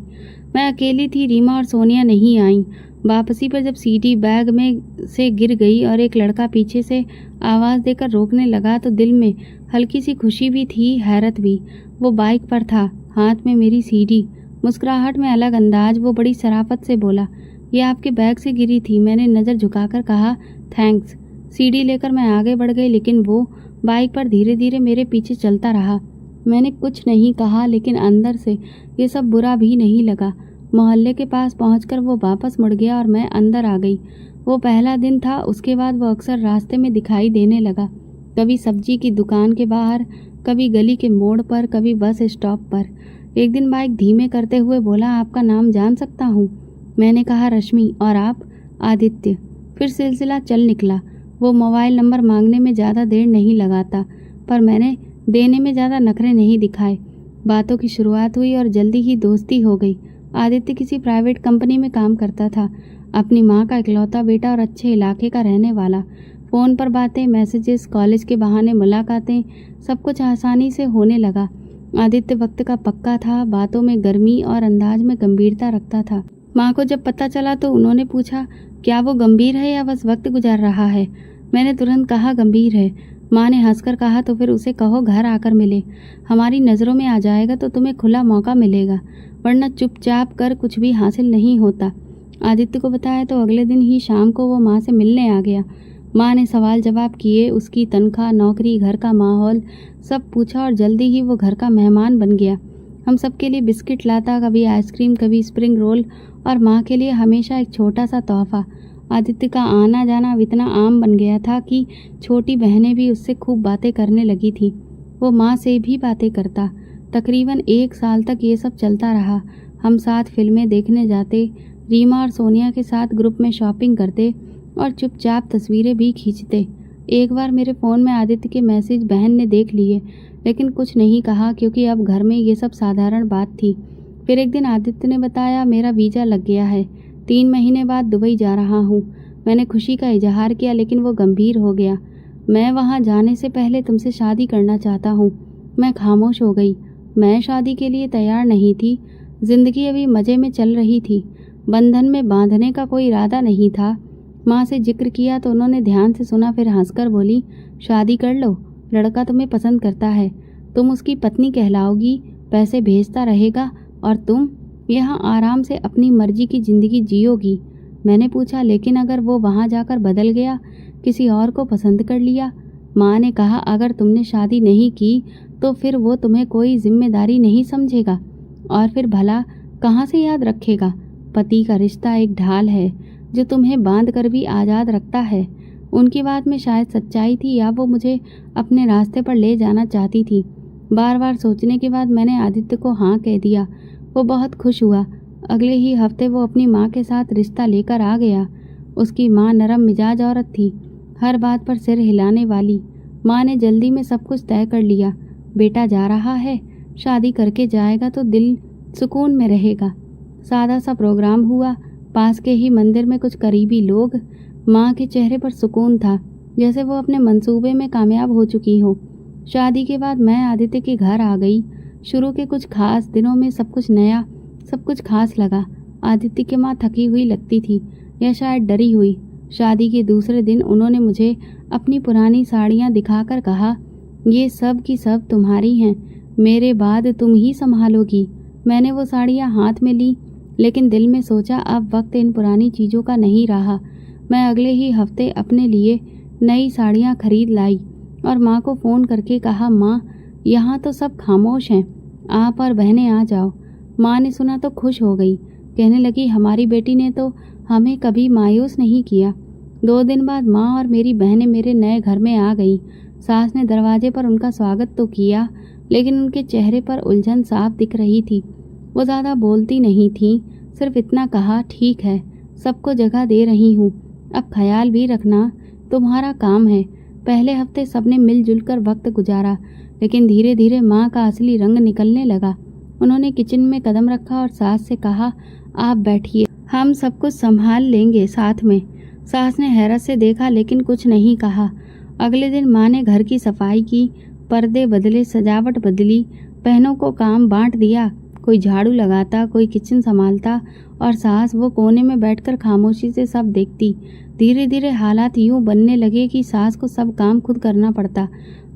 मैं अकेली थी, रीमा और सोनिया नहीं आईं। वापसी पर जब सीडी बैग में से गिर गई और एक लड़का पीछे से आवाज़ देकर रोकने लगा तो दिल में हल्की सी खुशी भी थी, हैरत भी। वो बाइक पर था, हाथ में मेरी सीडी, मुस्कुराहट में अलग अंदाज। वो बड़ी शराफत से बोला, ये आपके बैग से गिरी थी। मैंने नज़र झुकाकर कहा, थैंक्स। सीडी लेकर मैं आगे बढ़ गई, लेकिन वो बाइक पर धीरे धीरे मेरे पीछे चलता रहा। मैंने कुछ नहीं कहा, लेकिन अंदर से ये सब बुरा भी नहीं लगा। मोहल्ले के पास पहुंचकर वो वापस मुड़ गया और मैं अंदर आ गई। वो पहला दिन था, उसके बाद वो अक्सर रास्ते में दिखाई देने लगा। कभी सब्जी की दुकान के बाहर, कभी गली के मोड़ पर, कभी बस स्टॉप पर। एक दिन बाइक धीमे करते हुए बोला, आपका नाम जान सकता हूँ? मैंने कहा, रश्मि। और आप? आदित्य। फिर सिलसिला चल निकला। वो मोबाइल नंबर मांगने में ज़्यादा देर नहीं लगाता, पर मैंने देने में ज़्यादा नखरे नहीं दिखाए। बातों की शुरुआत हुई और जल्दी ही दोस्ती हो गई। आदित्य किसी प्राइवेट कंपनी में काम करता था, अपनी माँ का इकलौता बेटा और अच्छे इलाके का रहने वाला। फ़ोन पर बातें, मैसेजेस, कॉलेज के बहाने मुलाकातें, सब कुछ आसानी से होने लगा। आदित्य वक्त का पक्का था, बातों में गर्मी और अंदाज में गंभीरता रखता था। माँ को जब पता चला तो उन्होंने पूछा, क्या वो गंभीर है या बस वक्त गुजार रहा है? मैंने तुरंत कहा, गंभीर है। माँ ने हंसकर कहा, तो फिर उसे कहो घर आकर मिले। हमारी नज़रों में आ जाएगा तो तुम्हें खुला मौका मिलेगा, वरना चुपचाप कर कुछ भी हासिल नहीं होता। आदित्य को बताया तो अगले दिन ही शाम को वो माँ से मिलने आ गया। माँ ने सवाल जवाब किए, उसकी तनख्वाह, नौकरी, घर का माहौल सब पूछा और जल्दी ही वो घर का मेहमान बन गया। हम सबके लिए बिस्किट लाता, कभी आइसक्रीम, कभी स्प्रिंग रोल, और माँ के लिए हमेशा एक छोटा सा तोहफा। आदित्य का आना जाना इतना आम बन गया था कि छोटी बहनें भी उससे खूब बातें करने लगी थी। वो माँ से भी बातें करता। तकरीबन 1 साल तक ये सब चलता रहा। हम साथ फिल्में देखने जाते, रीमा और सोनिया के साथ ग्रुप में शॉपिंग करते और चुपचाप तस्वीरें भी खींचते। एक बार मेरे फ़ोन में आदित्य के मैसेज बहन ने देख लिए, लेकिन कुछ नहीं कहा, क्योंकि अब घर में ये सब साधारण बात थी। फिर एक दिन आदित्य ने बताया, मेरा वीज़ा लग गया है, 3 महीने बाद दुबई जा रहा हूँ। मैंने खुशी का इजहार किया, लेकिन वो गंभीर हो गया। मैं वहाँ जाने से पहले तुमसे शादी करना चाहता हूँ। मैं खामोश हो गई। मैं शादी के लिए तैयार नहीं थी। जिंदगी अभी मज़े में चल रही थी। बंधन में बांधने का कोई इरादा नहीं था। माँ से जिक्र किया तो उन्होंने ध्यान से सुना, फिर हंसकर बोली, शादी कर लो, लड़का तुम्हें पसंद करता है, तुम उसकी पत्नी कहलाओगी, पैसे भेजता रहेगा और तुम यहाँ आराम से अपनी मर्जी की ज़िंदगी जियोगी। मैंने पूछा, लेकिन अगर वो वहाँ जाकर बदल गया, किसी और को पसंद कर लिया? माँ ने कहा, अगर तुमने शादी नहीं की तो फिर वो तुम्हें कोई जिम्मेदारी नहीं समझेगा, और फिर भला कहाँ से याद रखेगा? पति का रिश्ता एक ढाल है जो तुम्हें बांध कर भी आज़ाद रखता है। उनकी बात में शायद सच्चाई थी, या वो मुझे अपने रास्ते पर ले जाना चाहती थी। बार बार सोचने के बाद मैंने आदित्य को हाँ कह दिया। वो बहुत खुश हुआ। अगले ही हफ्ते वो अपनी माँ के साथ रिश्ता लेकर आ गया। उसकी माँ नरम मिजाज औरत थी, हर बात पर सिर हिलाने वाली। माँ ने जल्दी में सब कुछ तय कर लिया। बेटा जा रहा है, शादी करके जाएगा तो दिल सुकून में रहेगा। सादा सा प्रोग्राम हुआ। पास के ही मंदिर में कुछ करीबी लोग। माँ के चेहरे पर सुकून था, जैसे वो अपने मंसूबे में कामयाब हो चुकी हो। शादी के बाद मैं आदित्य के घर आ गई। शुरू के कुछ खास दिनों में सब कुछ नया, सब कुछ खास लगा। आदित्य की माँ थकी हुई लगती थी, या शायद डरी हुई। शादी के दूसरे दिन उन्होंने मुझे अपनी पुरानी साड़ियाँ दिखाकर कहा, ये सब की सब तुम्हारी हैं, मेरे बाद तुम ही संभालोगी। मैंने वो साड़ियाँ हाथ में ली, लेकिन दिल में सोचा, अब वक्त इन पुरानी चीज़ों का नहीं रहा। मैं अगले ही हफ्ते अपने लिए नई साड़ियाँ खरीद लाई और माँ को फ़ोन करके कहा, माँ यहाँ तो सब खामोश हैं, आप और बहनें आ जाओ। माँ ने सुना तो खुश हो गई, कहने लगी, हमारी बेटी ने तो हमें कभी मायूस नहीं किया। 2 दिन बाद माँ और मेरी बहनें मेरे नए घर में आ गईं। सास ने दरवाजे पर उनका स्वागत तो किया, लेकिन उनके चेहरे पर उलझन साफ दिख रही थी। वो ज़्यादा बोलती नहीं थी, सिर्फ इतना कहा, ठीक है, सबको जगह दे रही हूँ, अब ख्याल भी रखना, तुम्हारा काम है। पहले हफ्ते सबने मिलजुल कर वक्त गुजारा, लेकिन धीरे धीरे माँ का असली रंग निकलने लगा। उन्होंने किचन में कदम रखा और सास से कहा, आप बैठिए, हम सब कुछ संभाल लेंगे साथ में। सास ने हैरत से देखा लेकिन कुछ नहीं कहा। अगले दिन माँ ने घर की सफाई की, पर्दे बदले, सजावट बदली, बहनों को काम बांट दिया। कोई झाड़ू लगाता, कोई किचन संभालता और सास वो कोने में बैठकर खामोशी से सब देखती। धीरे धीरे हालात यूं बनने लगे कि सास को सब काम खुद करना पड़ता।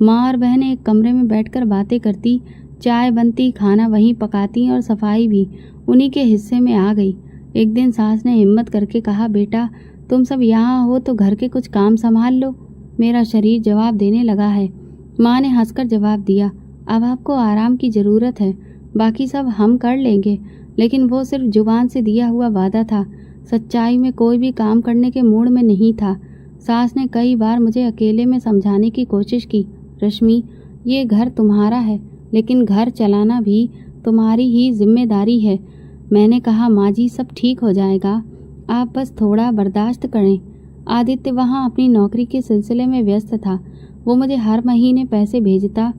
माँ और बहनें एक कमरे में बैठकर बातें करती, चाय बनती, खाना वहीं पकाती और सफाई भी उन्हीं के हिस्से में आ गई। एक दिन सास ने हिम्मत करके कहा, बेटा तुम सब यहाँ हो तो घर के कुछ काम संभाल लो। मेरा शरीर जवाब देने लगा है। माँ ने हंसकर जवाब दिया, अब आपको आराम की ज़रूरत है, बाकी सब हम कर लेंगे। लेकिन वो सिर्फ जुबान से दिया हुआ वादा था, सच्चाई में कोई भी काम करने के मूड में नहीं था। सास ने कई बार मुझे अकेले में समझाने की कोशिश की, रश्मि ये घर तुम्हारा है, लेकिन घर चलाना भी तुम्हारी ही जिम्मेदारी है। मैंने कहा, माँ जी सब ठीक हो जाएगा, आप बस थोड़ा बर्दाश्त करें। आदित्य वहाँ अपनी नौकरी के सिलसिले में व्यस्त था। वो मुझे हर महीने पैसे भेजता।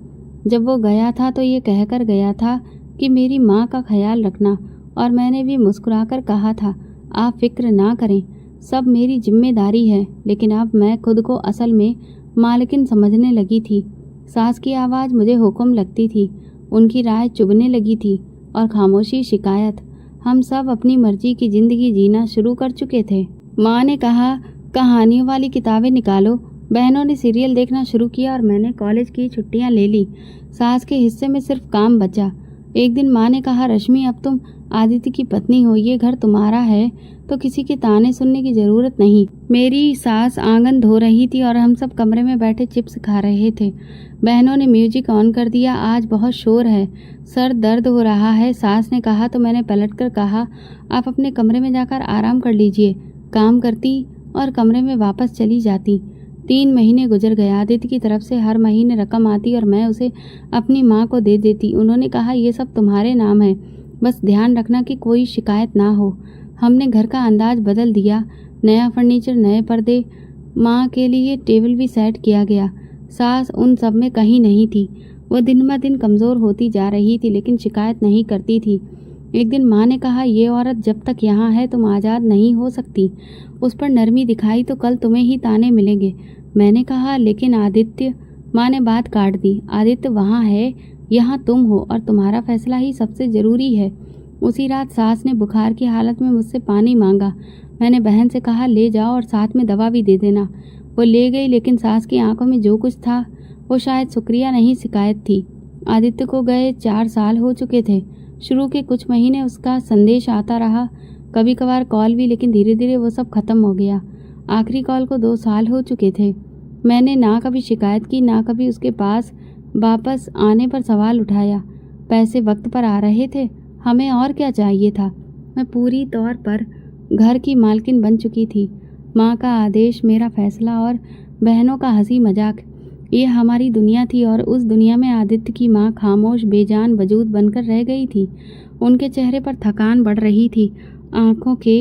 जब वो गया था तो ये कहकर गया था कि मेरी माँ का ख्याल रखना, और मैंने भी मुस्कुराकर कहा था, आप फिक्र ना करें, सब मेरी जिम्मेदारी है। लेकिन अब मैं खुद को असल में मालकिन समझने लगी थी। सास की आवाज़ मुझे हुक्म लगती थी, उनकी राय चुभने लगी थी और खामोशी शिकायत। हम सब अपनी मर्जी की ज़िंदगी जीना शुरू कर चुके थे। माँ ने कहा, कहानियों वाली किताबें निकालो। बहनों ने सीरियल देखना शुरू किया और मैंने कॉलेज की छुट्टियां ले ली। सास के हिस्से में सिर्फ काम बचा। एक दिन माँ ने कहा, रश्मि अब तुम आदित्य की पत्नी हो, ये घर तुम्हारा है, तो किसी के ताने सुनने की ज़रूरत नहीं। मेरी सास आंगन धो रही थी और हम सब कमरे में बैठे चिप्स खा रहे थे। बहनों ने म्यूजिक ऑन कर दिया। आज बहुत शोर है, सर दर्द हो रहा है, सास ने कहा। तो मैंने पलटकर कहा, आप अपने कमरे में जाकर आराम कर लीजिए। काम करती और कमरे में वापस चली जाती। 3 महीने गुजर गए। आदित्य की तरफ से हर महीने रकम आती और मैं उसे अपनी माँ को दे देती। उन्होंने कहा, ये सब तुम्हारे नाम है, बस ध्यान रखना कि कोई शिकायत ना हो। हमने घर का अंदाज बदल दिया, नया फर्नीचर, नए पर्दे, माँ के लिए टेबल भी सेट किया गया। सास उन सब में कहीं नहीं थी। वो दिन ब दिन कमज़ोर होती जा रही थी, लेकिन शिकायत नहीं करती थी। एक दिन माँ ने कहा, ये औरत जब तक यहाँ है तुम आज़ाद नहीं हो सकती। उस पर नरमी दिखाई तो कल तुम्हें ही ताने मिलेंगे। मैंने कहा, लेकिन आदित्य। माँ ने बात काट दी। आदित्य वहाँ है, यहाँ तुम हो और तुम्हारा फैसला ही सबसे ज़रूरी है। उसी रात सास ने बुखार की हालत में मुझसे पानी मांगा। मैंने बहन से कहा, ले जाओ और साथ में दवा भी दे देना। वो ले गई, लेकिन सास की आंखों में जो कुछ था वो शायद शुक्रिया नहीं शिकायत थी। आदित्य को गए 4 साल हो चुके थे। शुरू के कुछ महीने उसका संदेश आता रहा, कभी कभार कॉल भी, लेकिन धीरे धीरे वो सब खत्म हो गया। आखिरी कॉल को 2 साल हो चुके थे। मैंने ना कभी शिकायत की, ना कभी उसके पास वापस आने पर सवाल उठाया। पैसे वक्त पर आ रहे थे, हमें और क्या चाहिए था। मैं पूरी तौर पर घर की मालकिन बन चुकी थी। माँ का आदेश, मेरा फैसला और बहनों का हंसी मजाक, ये हमारी दुनिया थी। और उस दुनिया में आदित्य की माँ खामोश बेजान वजूद बनकर रह गई थी। उनके चेहरे पर थकान बढ़ रही थी, आंखों के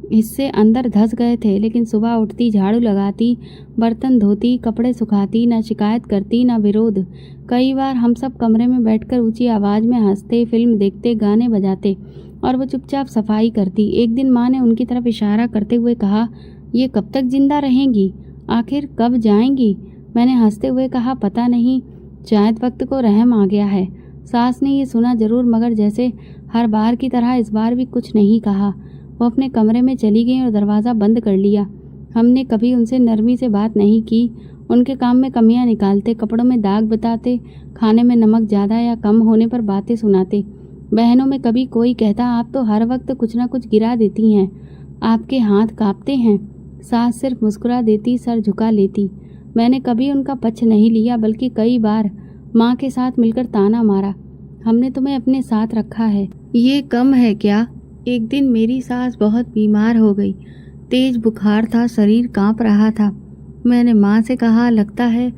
हिस्से अंदर धंस गए थे, लेकिन सुबह उठती, झाड़ू लगाती, बर्तन धोती, कपड़े सुखाती, ना शिकायत करती ना विरोध। कई बार हम सब कमरे में बैठकर ऊंची आवाज़ में हंसते, फिल्म देखते, गाने बजाते और वो चुपचाप सफाई करती। एक दिन माँ ने उनकी तरफ इशारा करते हुए कहा, ये कब तक जिंदा रहेंगी, आखिर कब जाएंगी। मैंने हंसते हुए कहा, पता नहीं, शायद वक्त को रहम आ गया है। सास ने ये सुना जरूर, मगर जैसे हर बार की तरह इस बार भी कुछ नहीं कहा। वो अपने कमरे में चली गई और दरवाज़ा बंद कर लिया। हमने कभी उनसे नरमी से बात नहीं की। उनके काम में कमियां निकालते, कपड़ों में दाग बताते, खाने में नमक ज़्यादा या कम होने पर बातें सुनाते। बहनों में कभी कोई कहता, आप तो हर वक्त कुछ ना कुछ गिरा देती हैं, आपके हाथ कांपते हैं। सास सिर्फ मुस्कुरा देती, सर झुका लेती। मैंने कभी उनका पक्ष नहीं लिया, बल्कि कई बार माँ के साथ मिलकर ताना मारा, हमने तुम्हें अपने साथ रखा है, ये कम है क्या। एक दिन मेरी सास बहुत बीमार हो गई, तेज बुखार था, शरीर कांप रहा था। मैंने माँ से कहा, लगता है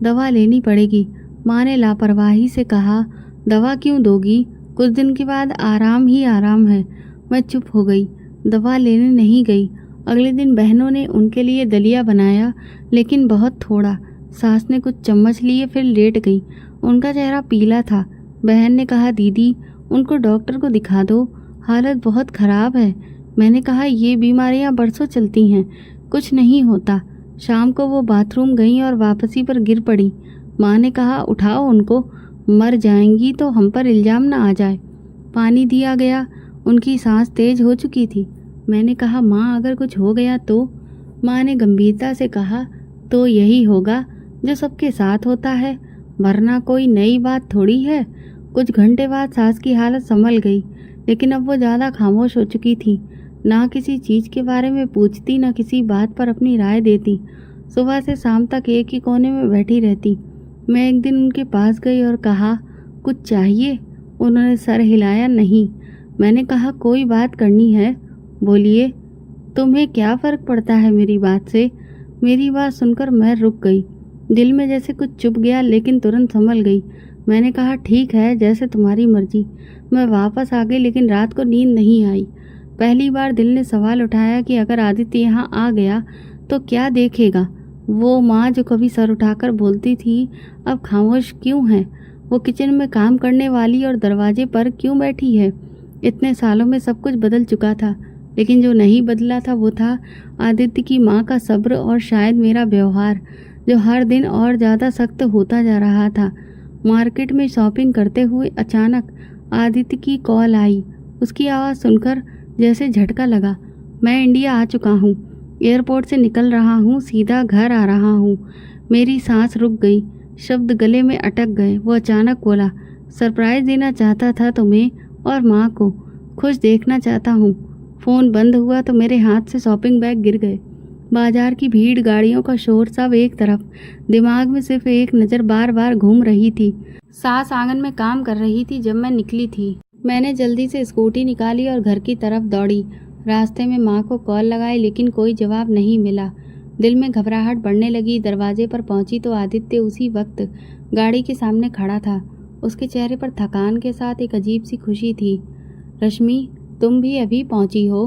दवा लेनी पड़ेगी। माँ ने लापरवाही से कहा, दवा क्यों दोगी, कुछ दिन के बाद आराम ही आराम है। मैं चुप हो गई, दवा लेने नहीं गई। अगले दिन बहनों ने उनके लिए दलिया बनाया, लेकिन बहुत थोड़ा। सास ने कुछ चम्मच लिए, फिर लेट गई। उनका चेहरा पीला था। बहन ने कहा, दीदी उनको डॉक्टर को दिखा दो, हालत बहुत ख़राब है। मैंने कहा, ये बीमारियां बरसों चलती हैं, कुछ नहीं होता। शाम को वो बाथरूम गई और वापसी पर गिर पड़ी। माँ ने कहा, उठाओ उनको, मर जाएंगी तो हम पर इल्ज़ाम ना आ जाए। पानी दिया गया। उनकी सांस तेज हो चुकी थी। मैंने कहा, माँ अगर कुछ हो गया तो? माँ ने गंभीरता से कहा, तो यही होगा जो सबके साथ होता है, वरना कोई नई बात थोड़ी है। कुछ घंटे बाद सास की हालत संभल गई, लेकिन अब वो ज़्यादा खामोश हो चुकी थी। ना किसी चीज़ के बारे में पूछती, ना किसी बात पर अपनी राय देती। सुबह से शाम तक एक ही कोने में बैठी रहती। मैं एक दिन उनके पास गई और कहा, कुछ चाहिए? उन्होंने सर हिलाया, नहीं। मैंने कहा, कोई बात करनी है, बोलिए। तुम्हें क्या फ़र्क पड़ता है मेरी बात से? मेरी बात सुनकर मैं रुक गई। दिल में जैसे कुछ चुभ गया, लेकिन तुरंत संभल गई। मैंने कहा, ठीक है, जैसे तुम्हारी मर्जी। मैं वापस आ गई, लेकिन रात को नींद नहीं आई। पहली बार दिल ने सवाल उठाया कि अगर आदित्य यहाँ आ गया तो क्या देखेगा। वो माँ जो कभी सर उठाकर बोलती थी, अब खामोश क्यों है? वो किचन में काम करने वाली और दरवाजे पर क्यों बैठी है? इतने सालों में सब कुछ बदल चुका था, लेकिन जो नहीं बदला था वो था आदित्य की माँ का सब्र और शायद मेरा व्यवहार, जो हर दिन और ज़्यादा सख्त होता जा रहा था। मार्केट में शॉपिंग करते हुए अचानक आदित्य की कॉल आई। उसकी आवाज़ सुनकर जैसे झटका लगा। मैं इंडिया आ चुका हूँ, एयरपोर्ट से निकल रहा हूँ, सीधा घर आ रहा हूँ। मेरी सांस रुक गई, शब्द गले में अटक गए। वो अचानक बोला, सरप्राइज़ देना चाहता था तुम्हें और माँ को, खुश देखना चाहता हूँ। फ़ोन बंद हुआ तो मेरे हाथ से शॉपिंग बैग गिर गए। बाजार की भीड़, गाड़ियों का शोर, सब एक तरफ। दिमाग में सिर्फ एक नज़र बार बार घूम रही थी। सास आंगन में काम कर रही थी जब मैं निकली थी। मैंने जल्दी से स्कूटी निकाली और घर की तरफ दौड़ी। रास्ते में माँ को कॉल लगाई, लेकिन कोई जवाब नहीं मिला। दिल में घबराहट बढ़ने लगी। दरवाजे पर पहुंची तो आदित्य उसी वक्त गाड़ी के सामने खड़ा था। उसके चेहरे पर थकान के साथ एक अजीब सी खुशी थी। रश्मि, तुम भी अभी पहुंची हो?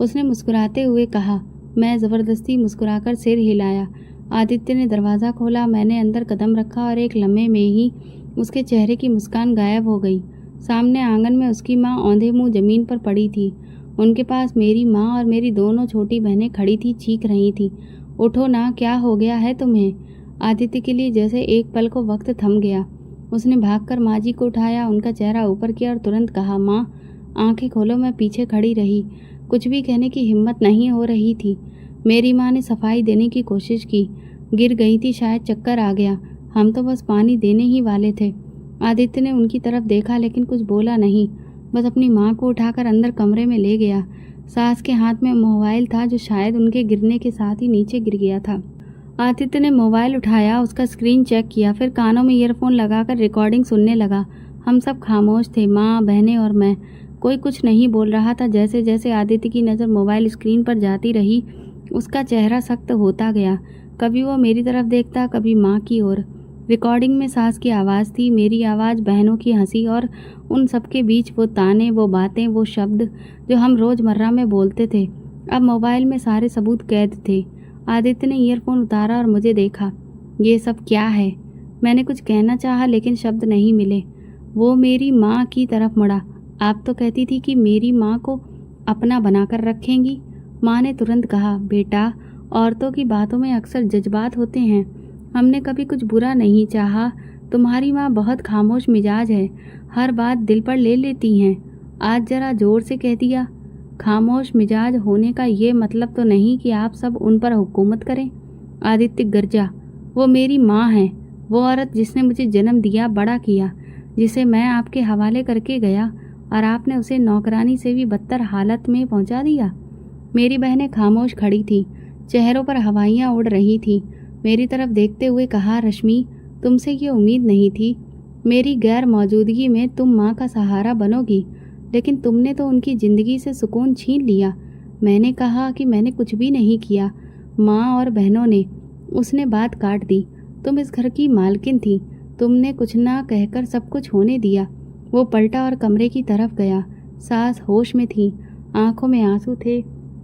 उसने मुस्कुराते हुए कहा। मैं ज़बरदस्ती मुस्कुराकर सिर हिलाया। आदित्य ने दरवाज़ा खोला। मैंने अंदर कदम रखा और एक लम्हे में ही उसके चेहरे की मुस्कान गायब हो गई। सामने आंगन में उसकी माँ औंधे मुँह ज़मीन पर पड़ी थी। उनके पास मेरी माँ और मेरी दोनों छोटी बहनें खड़ी थी, चीख रही थी, उठो ना, क्या हो गया है तुम्हें? आदित्य के लिए जैसे एक पल को वक्त थम गया। उसने भागकर माँ जी को उठाया, उनका चेहरा ऊपर किया और तुरंत कहा, माँ आंखें खोलो। मैं पीछे खड़ी रही, कुछ भी कहने की हिम्मत नहीं हो रही थी। मेरी माँ ने सफाई देने की कोशिश की, गिर गई थी, शायद चक्कर आ गया। हम तो बस पानी देने ही वाले थे। आदित्य ने उनकी तरफ देखा, लेकिन कुछ बोला नहीं, बस अपनी माँ को उठाकर अंदर कमरे में ले गया। सास के हाथ में मोबाइल था, जो शायद उनके गिरने के साथ ही नीचे गिर गया था। आदित्य ने मोबाइल उठाया, उसका स्क्रीन चेक किया, फिर कानों में ईयरफोन लगाकर रिकॉर्डिंग सुनने लगा। हम सब खामोश थे, माँ, बहनें और मैं। कोई कुछ नहीं बोल रहा था। जैसे जैसे आदित्य की नज़र मोबाइल स्क्रीन पर जाती रही, उसका चेहरा सख्त होता गया। कभी वो मेरी तरफ देखता, कभी माँ की ओर। रिकॉर्डिंग में सास की आवाज़ थी, मेरी आवाज़, बहनों की हंसी और उन सबके बीच वो ताने, वो बातें, वो शब्द जो हम रोज़मर्रा में बोलते थे। अब मोबाइल में सारे सबूत कैद थे। आदित्य ने ईयरफोन उतारा और मुझे देखा। ये सब क्या है? मैंने कुछ कहना चाहा, लेकिन शब्द नहीं मिले। वो मेरी माँ की तरफ मुड़ा। आप तो कहती थी कि मेरी माँ को अपना बनाकर रखेंगी। माँ ने तुरंत कहा, बेटा, औरतों की बातों में अक्सर जज्बात होते हैं। हमने कभी कुछ बुरा नहीं चाहा। तुम्हारी माँ बहुत खामोश मिजाज है, हर बात दिल पर ले लेती हैं। आज जरा जोर से कह दिया। खामोश मिजाज होने का ये मतलब तो नहीं कि आप सब उन पर हुकूमत करें। आदित्य गरजा, वो मेरी माँ है, वो औरत जिसने मुझे जन्म दिया, बड़ा किया, जिसे मैं आपके हवाले करके गया और आपने उसे नौकरानी से भी बदतर हालत में पहुंचा दिया। मेरी बहनें खामोश खड़ी थीं, चेहरों पर हवाइयाँ उड़ रही थीं। मेरी तरफ देखते हुए कहा, रश्मि, तुमसे ये उम्मीद नहीं थी। मेरी गैर मौजूदगी में तुम माँ का सहारा बनोगी, लेकिन तुमने तो उनकी ज़िंदगी से सुकून छीन लिया। मैंने कहा कि मैंने कुछ भी नहीं किया, माँ और बहनों ने। उसने बात काट दी। तुम इस घर की मालकिन थी, तुमने कुछ ना कहकर सब कुछ होने दिया। वो पलटा और कमरे की तरफ गया। सास होश में थी, आंखों में आंसू थे।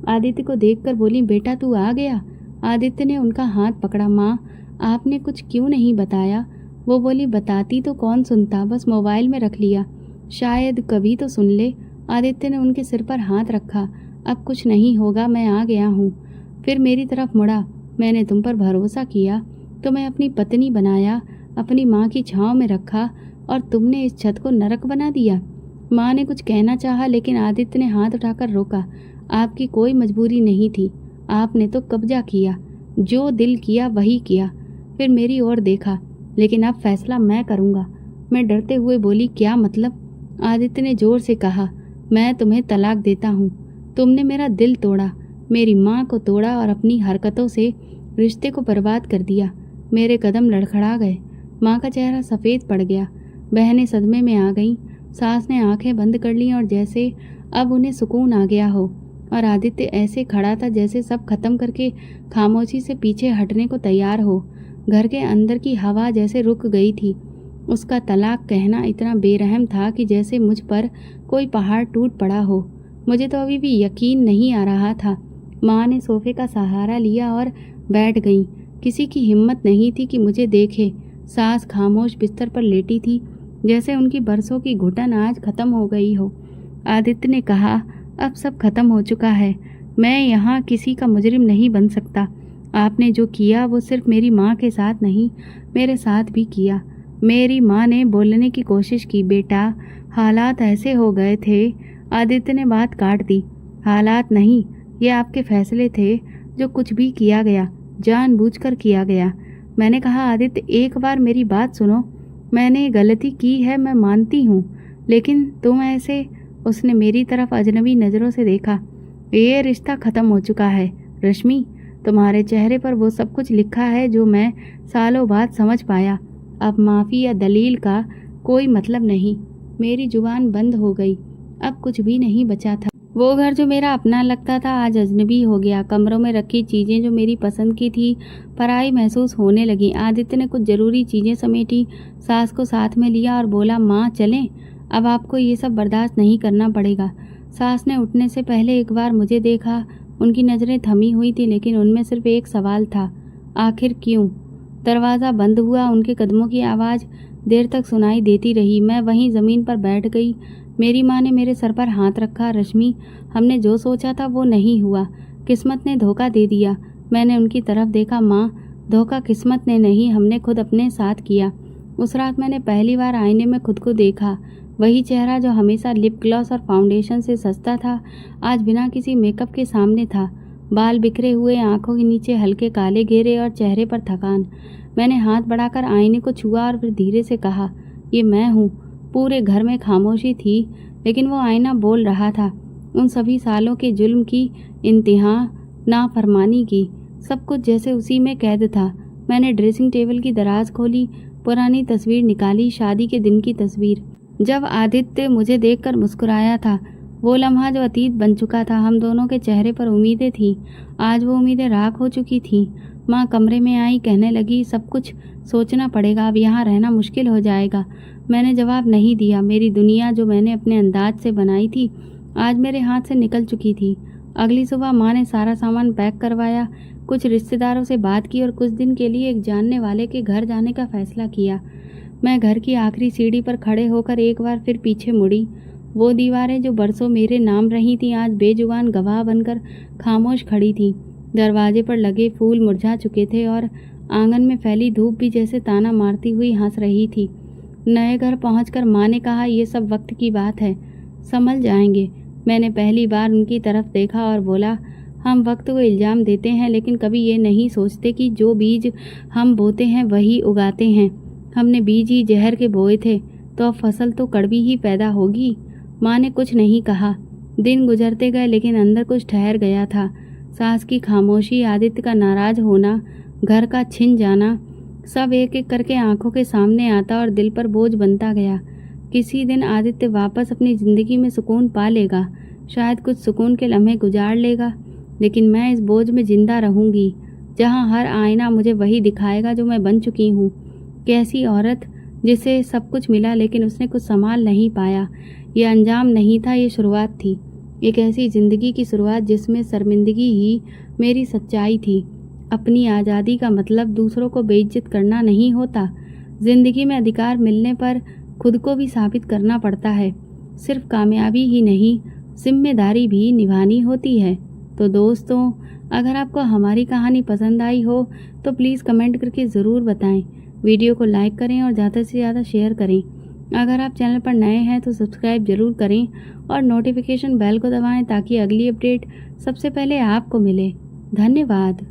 आदित्य को देखकर बोली, बेटा तू आ गया। आदित्य ने उनका हाथ पकड़ा। माँ, आपने कुछ क्यों नहीं बताया? वो बोली, बताती तो कौन सुनता, बस मोबाइल में रख लिया, शायद कभी तो सुन ले। आदित्य ने उनके सिर पर हाथ रखा। अब कुछ नहीं होगा, मैं आ गया हूँ। फिर मेरी तरफ मुड़ा। मैंने तुम पर भरोसा किया, तुम्हें अपनी पत्नी बनाया, अपनी माँ की छाँव में रखा और तुमने इस छत को नरक बना दिया। माँ ने कुछ कहना चाहा लेकिन आदित्य ने हाथ उठाकर रोका। आपकी कोई मजबूरी नहीं थी, आपने तो कब्जा किया, जो दिल किया वही किया। फिर मेरी ओर देखा, लेकिन अब फैसला मैं करूँगा। मैं डरते हुए बोली, क्या मतलब? आदित्य ने जोर से कहा, मैं तुम्हें तलाक देता हूँ। तुमने मेरा दिल तोड़ा, मेरी माँ को तोड़ा और अपनी हरकतों से रिश्ते को बर्बाद कर दिया। मेरे कदम लड़खड़ा गए। माँ का चेहरा सफ़ेद पड़ गया। बहनें सदमे में आ गईं। सास ने आंखें बंद कर लीं और जैसे अब उन्हें सुकून आ गया हो। और आदित्य ऐसे खड़ा था जैसे सब खत्म करके खामोशी से पीछे हटने को तैयार हो। घर के अंदर की हवा जैसे रुक गई थी। उसका तलाक कहना इतना बेरहम था कि जैसे मुझ पर कोई पहाड़ टूट पड़ा हो। मुझे तो अभी भी यकीन नहीं आ रहा था। माँ ने सोफे का सहारा लिया और बैठ गईं। किसी की हिम्मत नहीं थी कि मुझे देखे। सास खामोश बिस्तर पर लेटी थी, जैसे उनकी बरसों की घुटन आज खत्म हो गई हो। आदित्य ने कहा, अब सब खत्म हो चुका है। मैं यहाँ किसी का मुजरिम नहीं बन सकता। आपने जो किया वो सिर्फ मेरी माँ के साथ नहीं, मेरे साथ भी किया। मेरी माँ ने बोलने की कोशिश की, बेटा हालात ऐसे हो गए थे। आदित्य ने बात काट दी। हालात नहीं, ये आपके फैसले थे। जो कुछ भी किया गया जानबूझकर किया गया। मैंने कहा, आदित्य एक बार मेरी बात सुनो। मैंने गलती की है, मैं मानती हूँ, लेकिन तुम ऐसे। उसने मेरी तरफ अजनबी नज़रों से देखा। ये रिश्ता ख़त्म हो चुका है रश्मि। तुम्हारे चेहरे पर वो सब कुछ लिखा है जो मैं सालों बाद समझ पाया। अब माफ़ी या दलील का कोई मतलब नहीं। मेरी जुबान बंद हो गई। अब कुछ भी नहीं बचा था। वो घर जो मेरा अपना लगता था आज अजनबी हो गया। कमरों में रखी चीज़ें जो मेरी पसंद की थी पराई महसूस होने लगी। आदित्य ने कुछ ज़रूरी चीज़ें समेटी, सास को साथ में लिया और बोला, माँ चलें, अब आपको ये सब बर्दाश्त नहीं करना पड़ेगा। सास ने उठने से पहले एक बार मुझे देखा। उनकी नज़रें थमी हुई थी, लेकिन उनमें सिर्फ एक सवाल था, आखिर क्यों? दरवाज़ा बंद हुआ। उनके कदमों की आवाज़ देर तक सुनाई देती रही। मैं वहीं ज़मीन पर बैठ गई। मेरी माँ ने मेरे सर पर हाथ रखा। रश्मि, हमने जो सोचा था वो नहीं हुआ। किस्मत ने धोखा दे दिया। मैंने उनकी तरफ देखा। माँ, धोखा किस्मत ने नहीं, हमने खुद अपने साथ किया। उस रात मैंने पहली बार आईने में खुद को देखा। वही चेहरा जो हमेशा लिप ग्लॉस और फाउंडेशन से सजता था, आज बिना किसी मेकअप के सामने था। बाल बिखरे हुए, आंखों के नीचे हल्के काले घेरे और चेहरे पर थकान। मैंने हाथ बढ़ाकर आईने को छुआ और फिर धीरे से कहा, ये मैं हूँ। पूरे घर में खामोशी थी, लेकिन वो आईना बोल रहा था। उन सभी सालों के जुल्म की, इंतहा, नाफरमानी की, सब कुछ जैसे उसी में कैद था। मैंने ड्रेसिंग टेबल की दराज खोली, पुरानी तस्वीर निकाली, शादी के दिन की तस्वीर, जब आदित्य मुझे देखकर मुस्कुराया था। वो लम्हा जो अतीत बन चुका था। हम दोनों के चेहरे पर उम्मीदें थीं, आज वो उम्मीदें राख हो चुकी थीं। माँ कमरे में आई, कहने लगी, सब कुछ सोचना पड़ेगा, अब यहाँ रहना मुश्किल हो जाएगा। मैंने जवाब नहीं दिया। मेरी दुनिया जो मैंने अपने अंदाज से बनाई थी, आज मेरे हाथ से निकल चुकी थी। अगली सुबह माँ ने सारा सामान पैक करवाया, कुछ रिश्तेदारों से बात की और कुछ दिन के लिए एक जानने वाले के घर जाने का फैसला किया। मैं घर की आखिरी सीढ़ी पर खड़े होकर एक बार फिर पीछे मुड़ी। वो दीवारें जो बरसों मेरे नाम रही थीं, आज बेजुबान गवाह बनकर खामोश खड़ी थीं। दरवाजे पर लगे फूल मुरझा चुके थे और आंगन में फैली धूप भी जैसे ताना मारती हुई हंस रही थी। नए घर पहुंचकर माँ ने कहा, ये सब वक्त की बात है, संभल जाएंगे। मैंने पहली बार उनकी तरफ देखा और बोला, हम वक्त को इल्ज़ाम देते हैं, लेकिन कभी ये नहीं सोचते कि जो बीज हम बोते हैं वही उगाते हैं। हमने बीज ही जहर के बोए थे, तो अब फसल तो कड़वी ही पैदा होगी। माँ ने कुछ नहीं कहा। दिन गुजरते गए, लेकिन अंदर कुछ ठहर गया था। सास की खामोशी, आदित्य का नाराज होना, घर का छिन जाना, सब एक एक करके आंखों के सामने आता और दिल पर बोझ बनता गया। किसी दिन आदित्य वापस अपनी ज़िंदगी में सुकून पा लेगा, शायद कुछ सुकून के लम्हे गुजार लेगा, लेकिन मैं इस बोझ में जिंदा रहूंगी, जहां हर आईना मुझे वही दिखाएगा जो मैं बन चुकी हूँ। कैसी औरत जिसे सब कुछ मिला लेकिन उसने कुछ संभाल नहीं पाया। ये अंजाम नहीं था, ये शुरुआत थी। एक ऐसी ज़िंदगी की शुरुआत जिसमें शर्मिंदगी ही मेरी सच्चाई थी। अपनी आज़ादी का मतलब दूसरों को बेइज्जत करना नहीं होता। ज़िंदगी में अधिकार मिलने पर खुद को भी साबित करना पड़ता है। सिर्फ कामयाबी ही नहीं, जिम्मेदारी भी निभानी होती है। तो दोस्तों, अगर आपको हमारी कहानी पसंद आई हो तो प्लीज़ कमेंट करके ज़रूर बताएं। वीडियो को लाइक करें और ज़्यादा से ज़्यादा शेयर करें। अगर आप चैनल पर नए हैं तो सब्सक्राइब ज़रूर करें और नोटिफिकेशन बेल को दबाएं ताकि अगली अपडेट सबसे पहले आपको मिले। धन्यवाद।